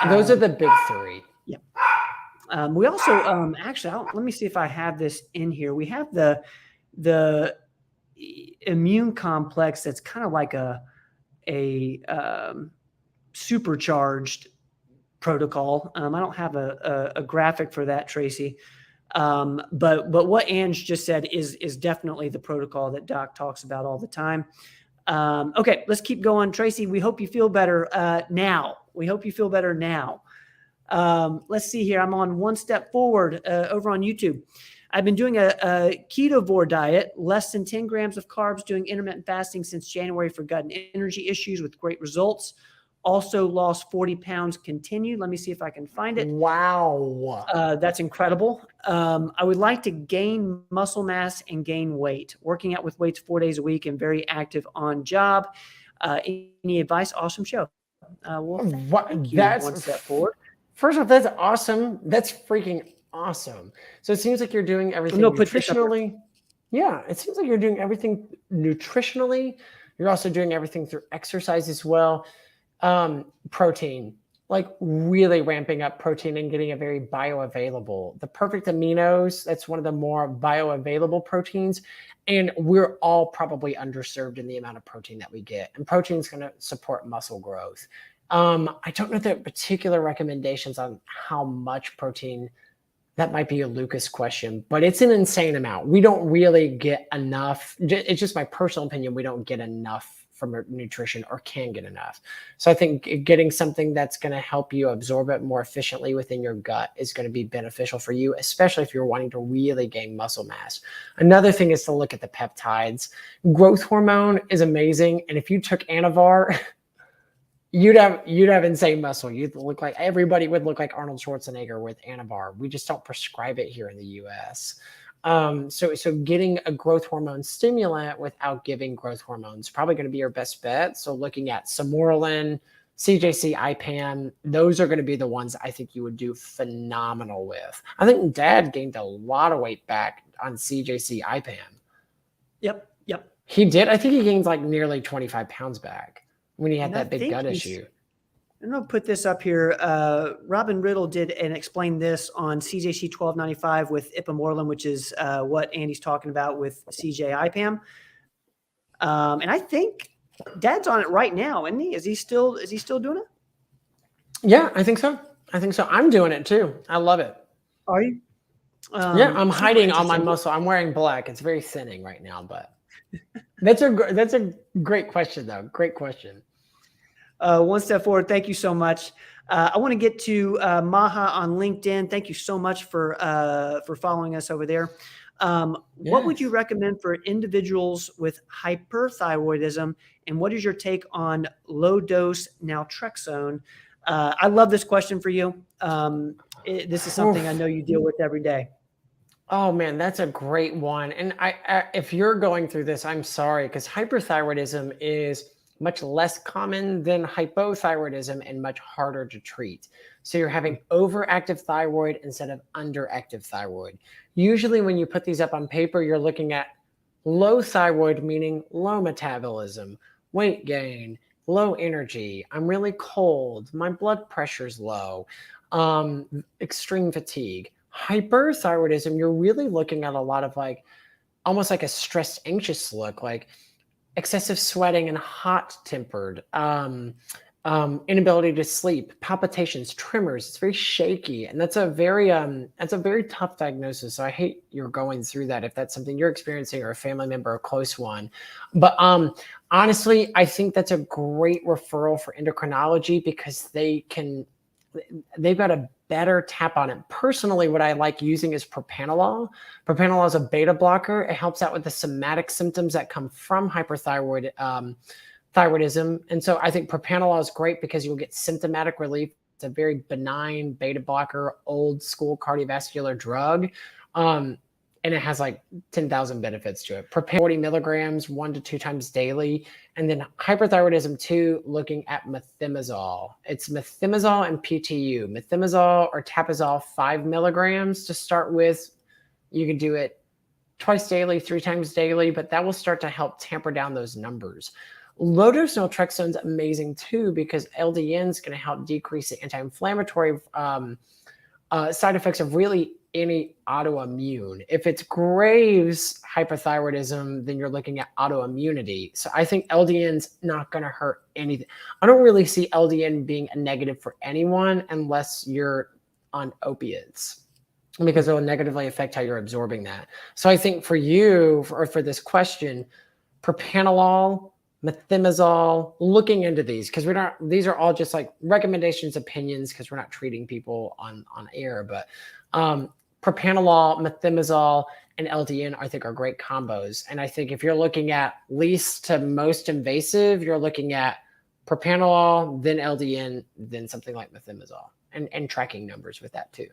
Those are the big 3. Yeah. We also actually, let me see if I have this in here. We have the immune complex that's kind of like a supercharged protocol. I don't have a graphic for that, Tracy. But what Ange just said is definitely the protocol that Doc talks about all the time. Okay, let's keep going. Tracy, we hope you feel better now. We hope you feel better now. Let's see here. I'm on One Step Forward over on YouTube. I've been doing a ketovore diet, less than 10 grams of carbs, doing intermittent fasting since January for gut and energy issues with great results. Also lost 40 pounds continued. Let me see if I can find it. Wow. That's incredible. I would like to gain muscle mass and gain weight. Working out with weights 4 days a week and very active on job. Any advice? Awesome show. Well, thank you. That's One Step Forward. First off, that's awesome. That's freaking awesome. So it seems like you're doing everything nutritionally. Yeah, it seems like you're doing everything nutritionally. You're also doing everything through exercise as well. Protein, like really ramping up protein and getting a very bioavailable. The perfect aminos, that's one of the more bioavailable proteins. And we're all probably underserved in the amount of protein that we get. And protein is going to support muscle growth. I don't know the particular recommendations on how much protein. That might be a Lucas question, but it's an insane amount. We don't really get enough. It's just my personal opinion. We don't get enough from nutrition or can get enough. So I think getting something that's going to help you absorb it more efficiently within your gut is going to be beneficial for you, especially if you're wanting to really gain muscle mass. Another thing is to look at the peptides. Growth hormone is amazing. And if you took Anavar, you'd have insane muscle. You'd look like everybody would look like Arnold Schwarzenegger with Anavar. We just don't prescribe it here in the US. So getting a growth hormone stimulant without giving growth hormones is probably going to be your best bet. So looking at Samorelin, CJC, IPAM, those are going to be the ones I think you would do phenomenal with. I think Dad gained a lot of weight back on CJC, IPAM. Yep. He did. I think he gained like nearly 25 pounds back when he had that big gut issue. I'm going to put this up here. Robin Riddle did and explained this on CJC 1295 with ipamorelin, which is what Andy's talking about with CJ IPAM. And I think Dad's on it right now, isn't he? Is he still doing it? Yeah, I think so. I'm doing it too. I love it. Are you? Yeah, I'm hiding all my muscle. I'm wearing black. It's very thinning right now, but that's a great question though. Great question. One Step Forward. Thank you so much. I want to get to Maha on LinkedIn. Thank you so much for following us over there. What would you recommend for individuals with hyperthyroidism? And what is your take on low dose naltrexone? I love this question for you. This is something I know you deal with every day. Oh man, that's a great one. And I if you're going through this, I'm sorry, because hyperthyroidism is much less common than hypothyroidism and much harder to treat. So you're having overactive thyroid instead of underactive thyroid. Usually when you put these up on paper, you're looking at low thyroid, meaning low metabolism, weight gain, low energy. I'm really cold. My blood pressure's low, extreme fatigue. Hyperthyroidism, you're really looking at a lot of like, almost like a stressed, anxious look, like excessive sweating and hot tempered, inability to sleep, palpitations, tremors. It's very shaky. And that's a very tough diagnosis. So I hate you're going through that if that's something you're experiencing or a family member, a close one. But honestly, I think that's a great referral for endocrinology because they've got a better tap on it. Personally, what I like using is propranolol. Propranolol is a beta blocker. It helps out with the somatic symptoms that come from hyperthyroidism. And so I think propranolol is great because you'll get symptomatic relief. It's a very benign beta blocker, old school cardiovascular drug. And it has like 10,000 benefits to it. Propranolol 40 milligrams, 1 to 2 times daily. And then hyperthyroidism too, looking at methimazole. It's methimazole and PTU. Methimazole or Tapazole 5 milligrams to start with. You can do it twice daily, 3 times daily, but that will start to help tamper down those numbers. Low dose naltrexone is amazing too because LDN is going to help decrease the anti-inflammatory side effects of really any autoimmune. If it's Graves' hyperthyroidism, then you're looking at autoimmunity. So I think LDN's not going to hurt anything. I don't really see LDN being a negative for anyone unless you're on opiates, because it will negatively affect how you're absorbing that. So I think for you, for this question, propranolol, methimazole, looking into these, because these are all just like recommendations, opinions, because we're not treating people on air, but propranolol, methimazole, and LDN, I think, are great combos. And I think if you're looking at least to most invasive, you're looking at propranolol, then LDN, then something like methimazole, and tracking numbers with that too.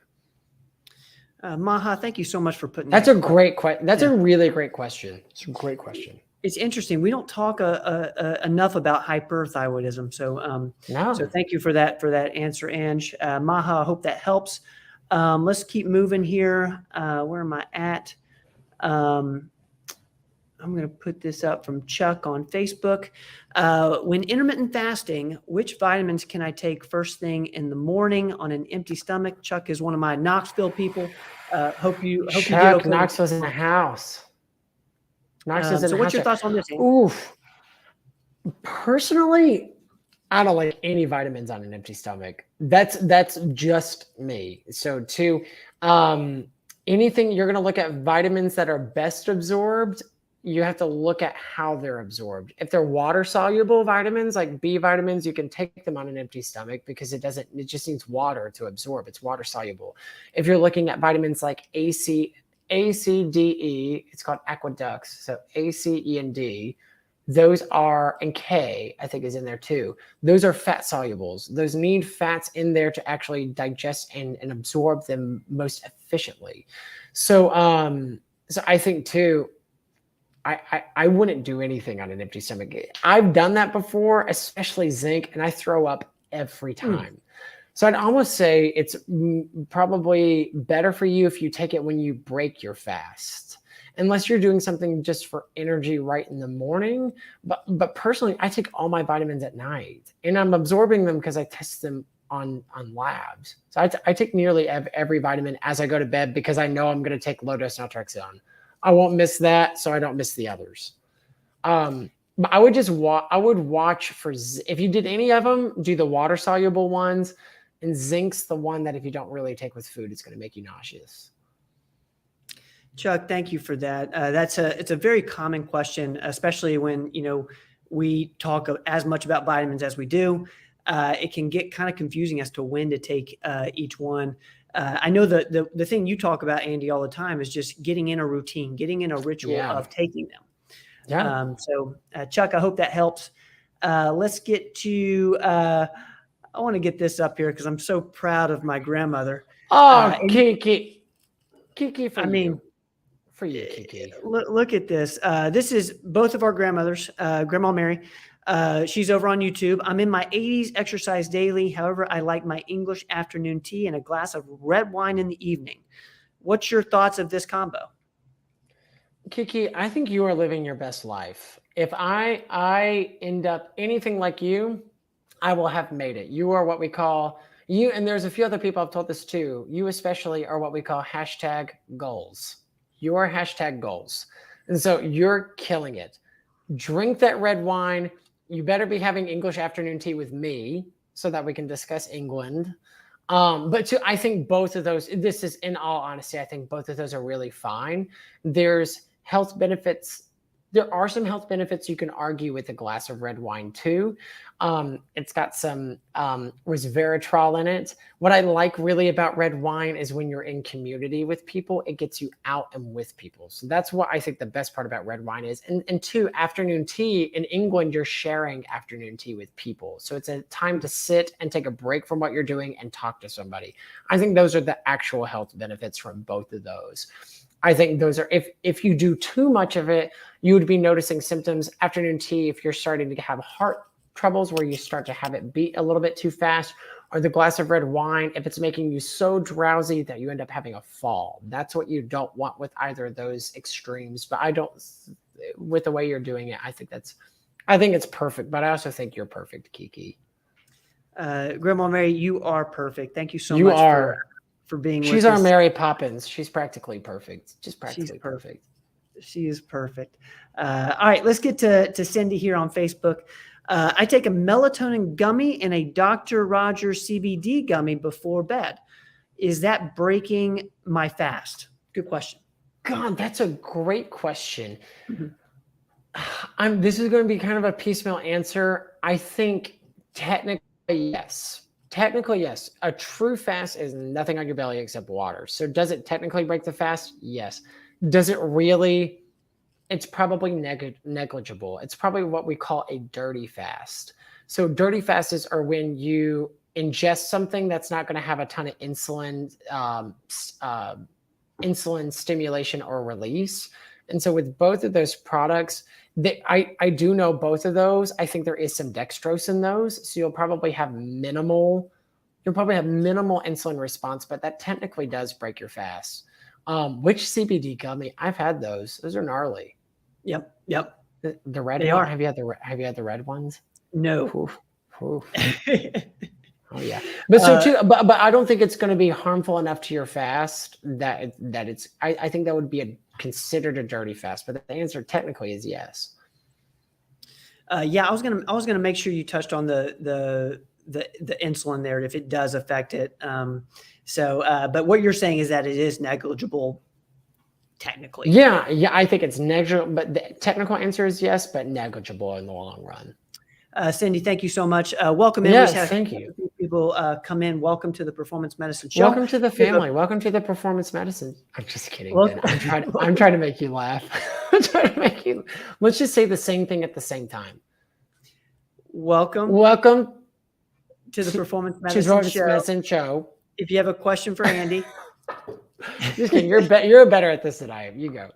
Maha, thank you so much for putting That's a great question. That's a really great question. It's a great question. It's interesting. We don't talk enough about hyperthyroidism. So, so thank you for that answer, Ange. Maha, I hope that helps. Let's keep moving here. Where am I at? I'm going to put this up from Chuck on Facebook. When intermittent fasting, which vitamins can I take first thing in the morning on an empty stomach? Chuck is one of my Knoxville people. Hope you did okay. Knoxville's in the house. So what's your thoughts on this? Oof. Personally, I don't like any vitamins on an empty stomach. That's just me. So anything you're going to look at vitamins that are best absorbed, you have to look at how they're absorbed. If they're water soluble vitamins like B vitamins, you can take them on an empty stomach because it just needs water to absorb. It's water soluble. If you're looking at vitamins like A, C, D, E, it's called aqueducts. So A, C, E, and D, those are, and K, I think is in there too. Those are fat solubles. Those need fats in there to actually digest and absorb them most efficiently. So, so I think too, I wouldn't do anything on an empty stomach. I've done that before, especially zinc, and I throw up every time. So I'd almost say it's probably better for you if you take it when you break your fast, unless you're doing something just for energy right in the morning. But personally, I take all my vitamins at night, and I'm absorbing them because I test them on labs. So I take nearly every vitamin as I go to bed because I know I'm going to take low-dose naltrexone. I won't miss that, so I don't miss the others. But I would just watch for, if you did any of them, do the water soluble ones. And zinc's the one that if you don't really take with food, it's going to make you nauseous. Chuck, thank you for that. It's a very common question, especially when, we talk as much about vitamins as we do. It can get kind of confusing as to when to take each one. I know the thing you talk about, Andy, all the time is just getting in a routine, getting in a ritual of taking them. Yeah. So Chuck, I hope that helps. Let's get to, I want to get this up here because I'm so proud of my grandmother. Oh, Kiki for you, Kiki. Look at this. This is both of our grandmothers, Grandma Mary. She's over on YouTube. I'm in my 80s, exercise daily. However, I like my English afternoon tea and a glass of red wine in the evening. What's your thoughts of this combo? Kiki, I think you are living your best life. If I end up anything like you, I will have made it. You are what we call, and there's a few other people I've told this too, you especially are what we call #goals. You are #goals. And so you're killing it. Drink that red wine. You better be having English afternoon tea with me so that we can discuss England. But I think both of those, this is in all honesty, I think both of those are really fine. There's health benefits. There are some health benefits you can argue with a glass of red wine too. It's got some resveratrol in it. What I like really about red wine is when you're in community with people, it gets you out and with people. So that's what I think the best part about red wine is. And two, afternoon tea in England, you're sharing afternoon tea with people. So it's a time to sit and take a break from what you're doing and talk to somebody. I think those are the actual health benefits from both of those. I think those are, if you do too much of it, you would be noticing symptoms. Afternoon tea, if you're starting to have heart troubles where you start to have it beat a little bit too fast, or the glass of red wine, if it's making you so drowsy that you end up having a fall. That's what you don't want with either of those extremes. But with the way you're doing it, I think it's perfect. But I also think you're perfect, Kiki. Grandma Mary, you are perfect. Thank you so much for being with us. She's our Mary Poppins. She's practically perfect. Just practically perfect. She is perfect. All right, let's get to Cindy here on Facebook. I take a melatonin gummy and a Dr. Rogers CBD gummy before bed. Is that breaking my fast? Good question. God, that's a great question. This is going to be kind of a piecemeal answer. I think technically, yes. Technically, yes. A true fast is nothing on your belly except water. So does it technically break the fast? Yes. Does it really? It's probably negligible. It's probably what we call a dirty fast. So dirty fasts are when you ingest something that's not going to have a ton of insulin stimulation or release. And so with both of those products, I do know both of those. I think there is some dextrose in those. So you'll probably have minimal insulin response, but that technically does break your fast. Which CBD gummy? I've had those. Those are gnarly. Yep. The red they one? are. Have you had the red ones? No. Oof. Oh yeah. But so too, but I don't think it's going to be harmful enough to your fast that it's. I think that would be considered a dirty fast. But the answer technically is yes. Yeah, I was gonna make sure you touched on the insulin there if it does affect it. But what you're saying is that it is negligible, technically. Yeah, I think it's negligible, but the technical answer is yes, but negligible in the long run. Cindy, thank you so much. Welcome in. Yes, thank you. People come in. Welcome to the Performance Medicine Show. Welcome to the family. Welcome to the Performance Medicine. I'm just kidding. Ben. I'm trying to make you laugh. I'm trying to make you. Let's just say the same thing at the same time. Welcome to the Performance Medicine Show. If you have a question for Andy, just kidding. You're better at this than I am. You go.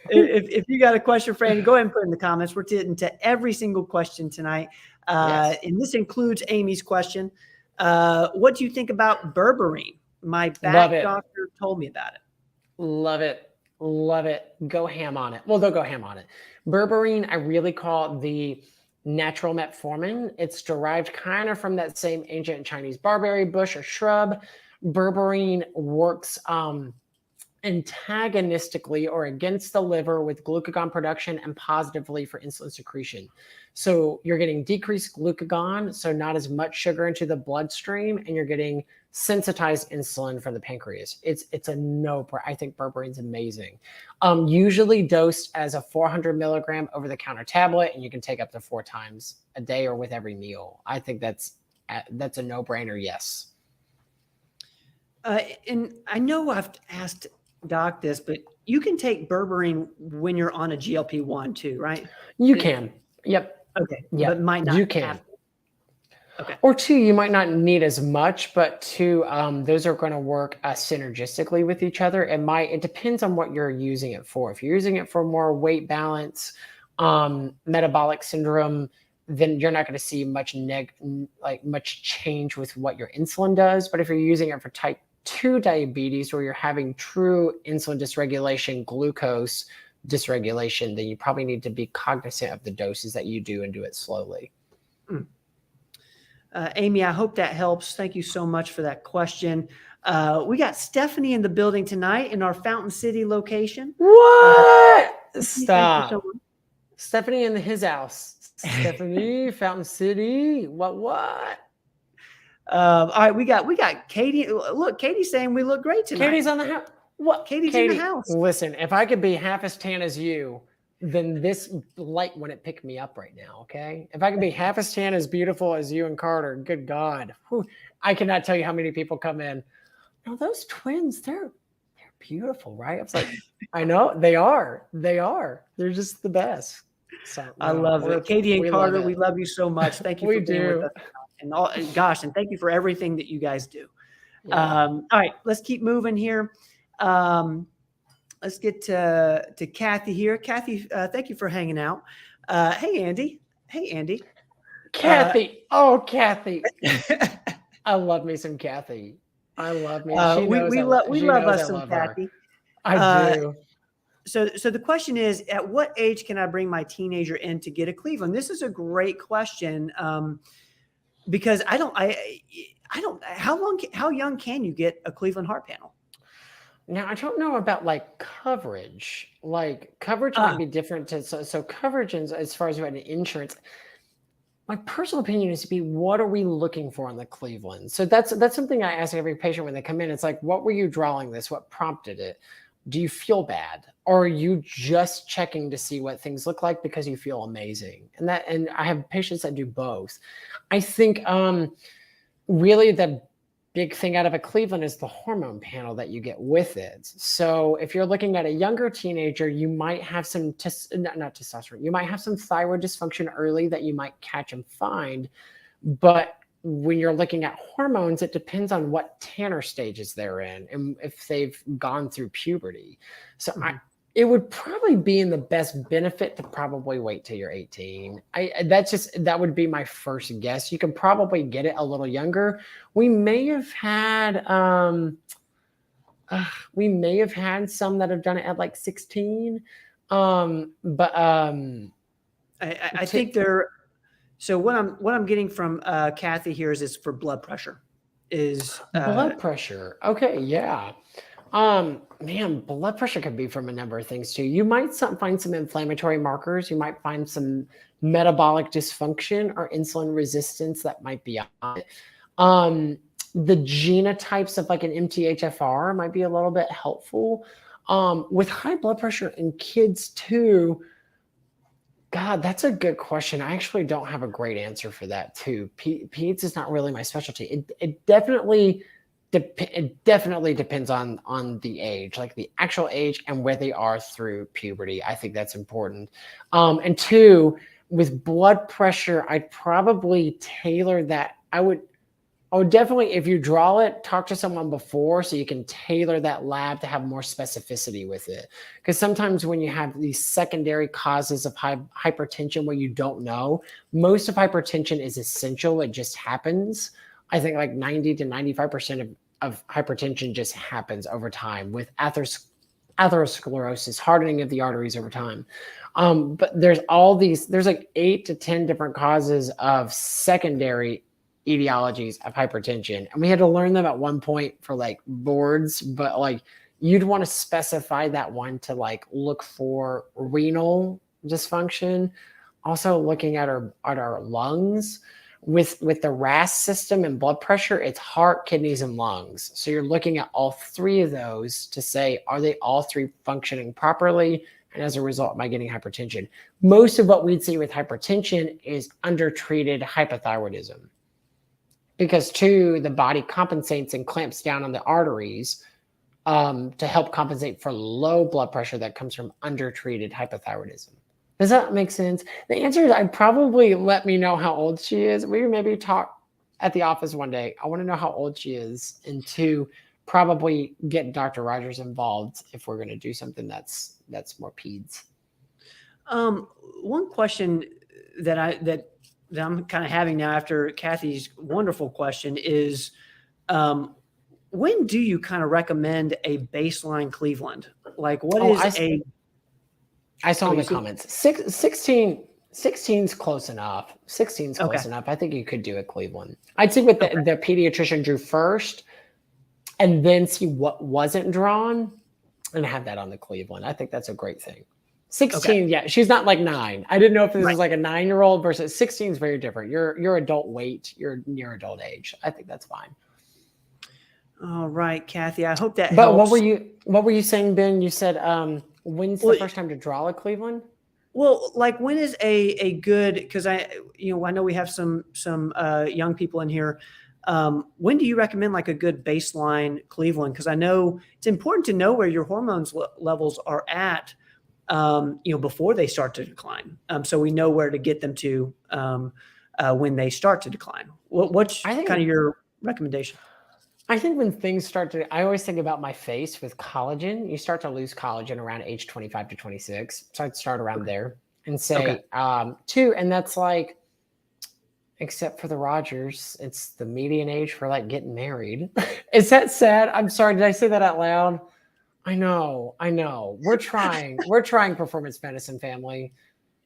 If you got a question for Andy, go ahead and put it in the comments. We're getting to every single question tonight. Yes. And this includes Amy's question. What do you think about Berberine? My back doctor told me about it. Love it. Go ham on it. Well, they'll go ham on it. Berberine, I really call the natural metformin. It's derived kind of from that same ancient Chinese barberry bush or shrub. Berberine works antagonistically or against the liver with glucagon production and positively for insulin secretion. So you're getting decreased glucagon, so not as much sugar into the bloodstream, and you're getting sensitized insulin from the pancreas. It's a no-brainer. I think Berberine's amazing. Usually dosed as a 400 milligram over-the-counter tablet, and you can take up to 4 times a day or with every meal. I think that's a no-brainer. Yes. And I know I've asked Doc this, but you can take Berberine when you're on a GLP-1 too, right? You can. Yep. Okay. Yeah. But might not. You can. Okay. Or 2, you might not need as much, but 2, those are going to work synergistically with each other. It depends on what you're using it for. If you're using it for more weight balance, metabolic syndrome, then you're not going to see much change with what your insulin does. But if you're using it for type 2 diabetes, where you're having true insulin dysregulation, glucose dysregulation, then you probably need to be cognizant of the doses that you do and do it slowly. Amy, I hope that helps. Thank you so much for that question. We got Stephanie in the building tonight in our Fountain City location. What? Stop. So Stephanie in his house. Stephanie, Fountain City. What? All right, we got Katie. Look, Katie's saying we look great tonight. Katie's on the house. What? Katie's in the house. Listen, if I could be half as tan as you, then this light wouldn't pick me up right now. Okay, if I could be half as tan as beautiful as you and Carter, good God, I cannot tell you how many people come in. No, those twins, they're beautiful, right? I was like, I know they are. They're just the best. So I love it, Katie and Carter. We love you so much. Thank you for being with us. And thank you for everything that you guys do. Yeah. All right, let's keep moving here. Let's get to Kathy here. Kathy, thank you for hanging out. Hey, Andy. Kathy. Kathy. I love me some Kathy. I love me. We love us some Kathy. I do. So the question is, at what age can I bring my teenager in to get a Cleveland? This is a great question. because I don't, how young can you get a Cleveland heart panel? Now, I don't know about like coverage. Like coverage might be different so coverage as far as an insurance. My personal opinion is to be, what are we looking for in the Cleveland? So that's something I ask every patient when they come in. It's like, what were you drawing this? What prompted it? Do you feel bad? Or are you just checking to see what things look like because you feel amazing? And I have patients that do both. I think really the big thing out of a Cleveland is the hormone panel that you get with it. So if you're looking at a younger teenager, you might have some not testosterone. You might have some thyroid dysfunction early that you might catch and find. But when you're looking at hormones, it depends on what Tanner stages they're in and if they've gone through puberty. So it would probably be in the best benefit to probably wait till you're 18. That would be my first guess. You can probably get it a little younger. We may have had some that have done it at like 16. I think they're, so what I'm getting from Kathy here is for blood pressure. Blood pressure. Okay, yeah. Man, blood pressure could be from a number of things too. You might find some inflammatory markers. You might find some metabolic dysfunction or insulin resistance that might be on it. The genotypes of like an MTHFR might be a little bit helpful. With high blood pressure in kids too, God, that's a good question. I actually don't have a great answer for that too. Peds is not really my specialty. It definitely depends on the age, like the actual age and where they are through puberty. I think that's important. And two, with blood pressure, I'd probably tailor that. I would definitely, if you draw it, talk to someone before so you can tailor that lab to have more specificity with it. Because sometimes when you have these secondary causes of hypertension where you don't know, most of hypertension is essential. It just happens. I think like 90 to 95% of hypertension just happens over time with atherosclerosis, hardening of the arteries over time. But there's like 8 to 10 different causes of secondary etiologies of hypertension. And we had to learn them at one point for like boards, but like you'd want to specify that one to like look for renal dysfunction. Also looking at our lungs. With the RAS system and blood pressure, it's heart, kidneys, and lungs. So you're looking at all three of those to say, are they all three functioning properly? And as a result, am I getting hypertension? Most of what we'd see with hypertension is undertreated hypothyroidism. Because two, the body compensates and clamps down on the arteries to help compensate for low blood pressure that comes from undertreated hypothyroidism. Does that make sense? The answer is I'd probably let me know how old she is. We maybe talk at the office one day. I want to know how old she is. And two, probably get Dr. Rogers involved if we're going to do something that's more peds. One question that I'm kind of having now after Kathy's wonderful question is, when do you kind of recommend a baseline Cleveland? Like I saw in the comments. 16's close enough. 16's close enough. I think you could do a Cleveland. I'd see what the pediatrician drew first and then see what wasn't drawn and have that on the Cleveland. I think that's a great thing. 16, yeah, she's not like 9. I didn't know if this was like a 9-year-old versus 16 is very different. You're adult weight. You're near adult age. I think that's fine. All right, Kathy. I hope that helps. But what were you saying, Ben? You said when's the first time to draw a Cleveland? Well, like when is a good, because I know we have some young people in here. When do you recommend like a good baseline Cleveland? Because I know it's important to know where your hormones levels are at, before they start to decline. So we know where to get them to when they start to decline. What's kind of your recommendation? I think when things I always think about my face with collagen. You start to lose collagen around age 25 to 26. So I'd start around there and say 2. And that's like, except for the Rogers, it's the median age for like getting married. Is that sad? I'm sorry. Did I say that out loud? I know. We're trying. We're trying, performance medicine family.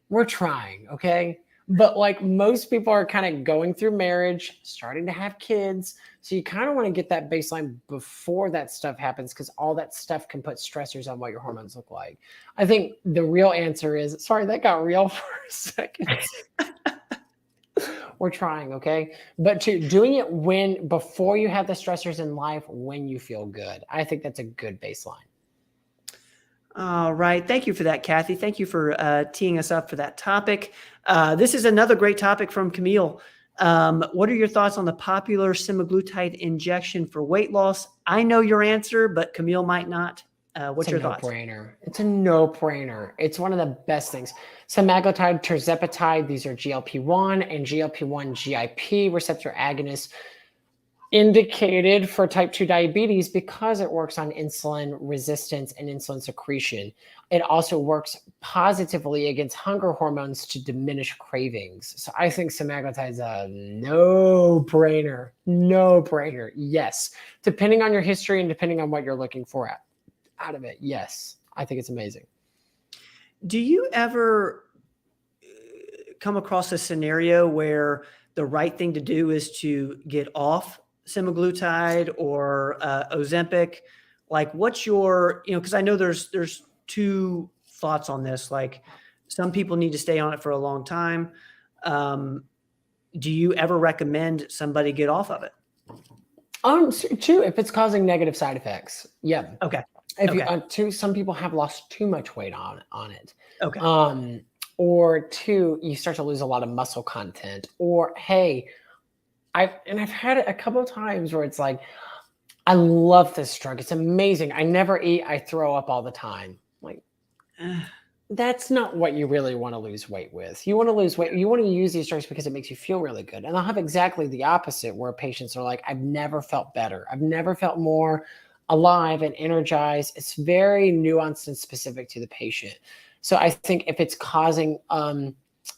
We're trying. Okay. But like most people are kind of going through marriage, starting to have kids. So you kind of want to get that baseline before that stuff happens, because all that stuff can put stressors on what your hormones look like. I think the real answer is, sorry, that got real for a second. We're trying, okay? But doing it before you have the stressors in life, when you feel good. I think that's a good baseline. All right. Thank you for that, Kathy. Thank you for teeing us up for that topic. This is another great topic from Camille. What are your thoughts on the popular semiglutide injection for weight loss? I know your answer, but Camille might not. What's your thoughts? It's a no-brainer. It's one of the best things. Semaglutide, tirzepatide, these are GLP-1 and GLP-1 GIP receptor agonists, indicated for type 2 diabetes because it works on insulin resistance and insulin secretion. It also works positively against hunger hormones to diminish cravings. So I think semaglutide is a no-brainer. No-brainer. Yes. Depending on your history and depending on what you're looking for out of it. Yes. I think it's amazing. Do you ever come across a scenario where the right thing to do is to get off semaglutide or Ozempic? Like, what's your, because I know there's two thoughts on this. Like, some people need to stay on it for a long time. Do you ever recommend somebody get off of it? True, if it's causing negative side effects. Yeah. Okay. Some people have lost too much weight on it. Okay. Or two, you start to lose a lot of muscle content. Or hey, I've had it a couple of times where it's like, I love this drug. It's amazing. I never eat. I throw up all the time. Like, that's not what you really want to lose weight with. You want to lose weight. You want to use these drugs because it makes you feel really good. And I'll have exactly the opposite, where patients are like, I've never felt better. I've never felt more alive and energized. It's very nuanced and specific to the patient. So I think if it's causing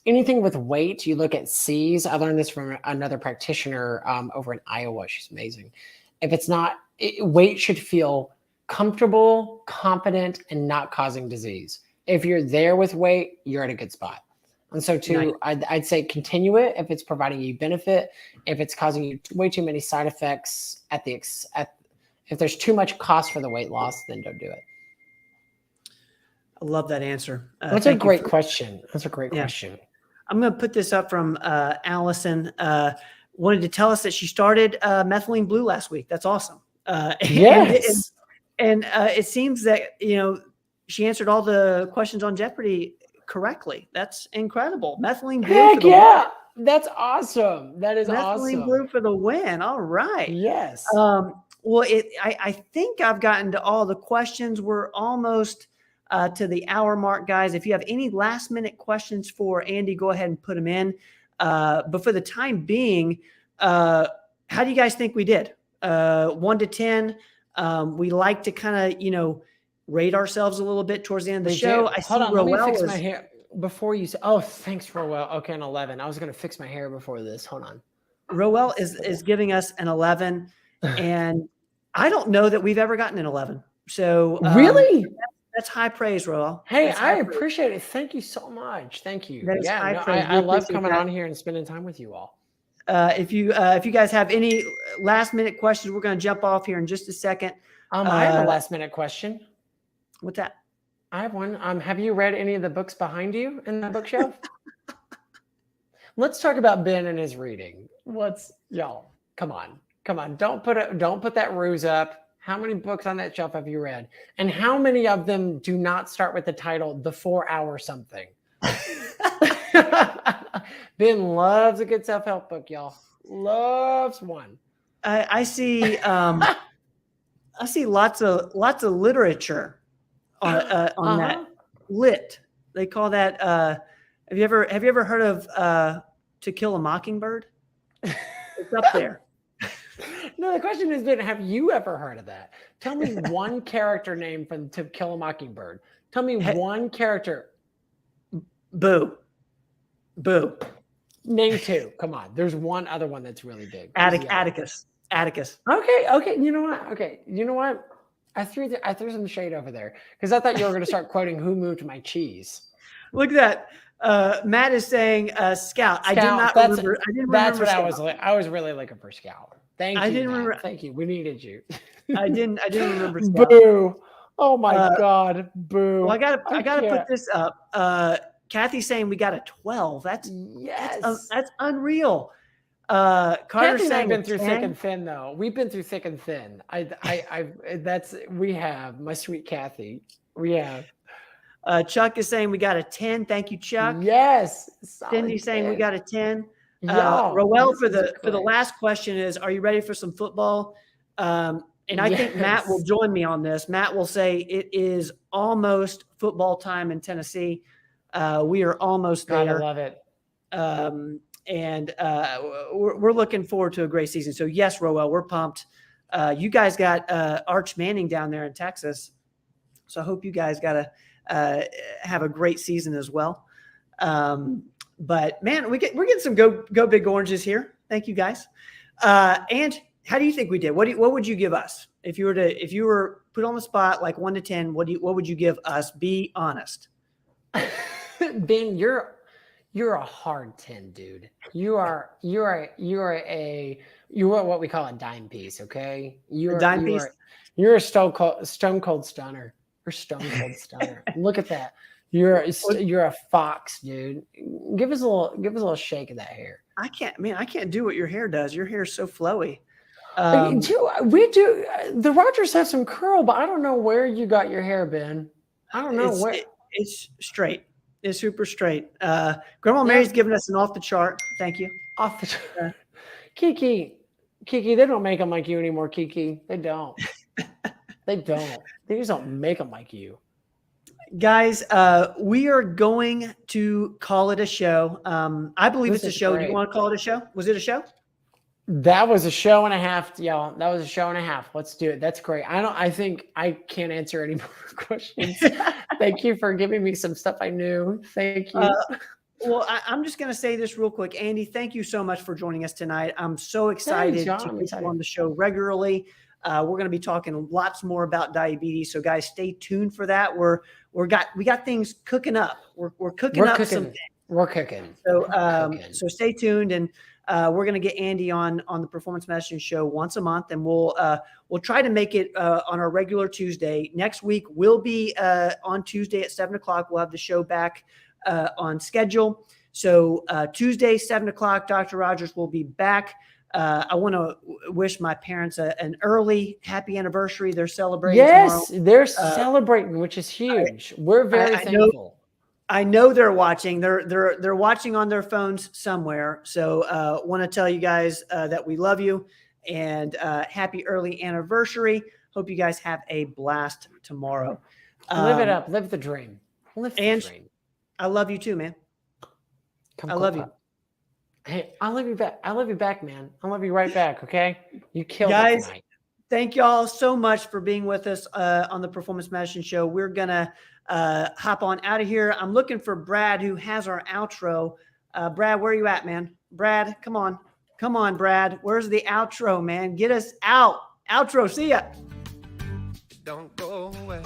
anything with weight, you look at C's. I learned this from another practitioner over in Iowa. She's amazing. If it's not, weight should feel comfortable, confident, and not causing disease. If you're there with weight, you're at a good spot. And so too, I'd say continue it if it's providing you benefit. If it's causing you way too many side effects if there's too much cost for the weight loss, then don't do it. I love that answer. That's a great question. That's a great question. I'm going to put this up from Allison. Wanted to tell us that she started methylene blue last week. That's awesome. Yes. And it seems that, she answered all the questions on Jeopardy correctly. That's incredible. Methylene blue. Heck yeah. That's awesome. That is awesome. Methylene blue for the win. All right. Yes. Well, I think I've gotten to all the questions. We're almost to the hour mark, guys. If you have any last minute questions for Andy, go ahead and put them in. But for the time being, how do you guys think we did? 1 to 10. We like to kind of, rate ourselves a little bit towards the end of the show. Hold on, let me fix my hair before you say. Oh, thanks, Roel. Okay, an 11. I was going to fix my hair before this. Hold on. Roel is giving us an 11, and I don't know that we've ever gotten an 11. So really, that's high praise, Roel. Hey, I appreciate it. Thank you so much. Thank you. I love coming on here and spending time with you all. If you guys have any last minute questions, we're going to jump off here in just a second. I have a last minute question. What's that? I have one. Have you read any of the books behind you in the bookshelf? Let's talk about Ben and his reading. Y'all? Come on. Don't put that ruse up. How many books on that shelf have you read? And how many of them do not start with the title, The 4 Hour Something? Ben loves a good self-help book, y'all. Loves one. I see. I see lots of literature on that. Lit. They call that. Have you ever heard of To Kill a Mockingbird? It's up there. No, the question has been, have you ever heard of that? Tell me one character name from To Kill a Mockingbird. Tell me one character. Boo. Name 2. Come on. There's one other one that's really big. Atticus. Okay. You know what? I threw some shade over there because I thought you were going to start quoting Who Moved My Cheese. Look at that. Matt is saying Scout. I did not remember. That's what I was like. I was really looking for Scout. Thank you. I didn't remember. Thank you. We needed you. I didn't remember Scout. Boo. Oh my God. Boo. Well, I gotta put this up. Kathy's saying we got a 12. That's unreal. Kathy and I've been through thick and thin, though. We've been through thick and thin. We have, my sweet Kathy. We have. Chuck is saying we got a 10. Thank you, Chuck. Yes. Cindy's saying we got a 10. Roel for the last question is, are you ready for some football? And I think Matt will join me on this. Matt will say it is almost football time in Tennessee. We are almost there. I love it. And we're looking forward to a great season. So yes, Roel, we're pumped. You guys got Arch Manning down there in Texas. So I hope you guys got to have a great season as well. But man, we're getting some go big oranges here. Thank you guys. And how do you think we did? What would you give us if you were put on the spot, like 1 to 10? What would you give us? Be honest. Ben, you're a hard 10, dude. You are what we call a dime piece. Okay, you're a dime piece. You're a stone cold stunner. You're stone cold stunner. Look at that. You're a fox, dude. Give us a little shake of that hair. I can't do what your hair does. Your hair is so flowy. We do. The Rogers have some curl, but I don't know where you got your hair, Ben. I don't know where. It's straight. It's super straight. Grandma Mary's giving us an off the chart. Thank you. Off the chart. Kiki, they don't make them like you anymore, Kiki. They don't. They don't. They just don't make them like you. Guys, we are going to call it a show. I believe it's a show. Do you want to call it a show? Was it a show? That was a show and a half, y'all. That was a show and a half. Let's do it. That's great. I think I can't answer any more questions. Thank you for giving me some stuff I knew. Thank you. Well, I'm just going to say this real quick. Andy, thank you so much for joining us tonight. I'm so excited to get you on the show regularly. We're going to be talking lots more about diabetes. So guys, stay tuned for that. We got things cooking up. We're cooking up some things. We're cooking. So stay tuned, and we're going to get Andy on the Performance Medicine Show once a month, and we'll try to make it on our regular Tuesday. Next week will be on Tuesday at 7:00. We'll have the show back on schedule. So Tuesday, 7:00, Dr. Rogers will be back. I want to wish my parents an early happy anniversary. They're celebrating tomorrow. They're celebrating, which is huge. We're very thankful. I know they're watching. They're watching on their phones somewhere. So want to tell you guys that we love you and happy early anniversary. Hope you guys have a blast tomorrow. Live it up. Live the dream. Live the dream. I love you too, man. I love you. Hey, I love you back. I love you back, man. I love you right back. Okay. You killed guys. It tonight. Thank y'all so much for being with us on the Performance Medicine Show. We're going to hop on out of here. I'm looking for Brad, who has our outro. Brad, where are you at, man? Brad, come on. Come on, Brad. Where's the outro, man? Get us out. Outro. See ya. Don't go away.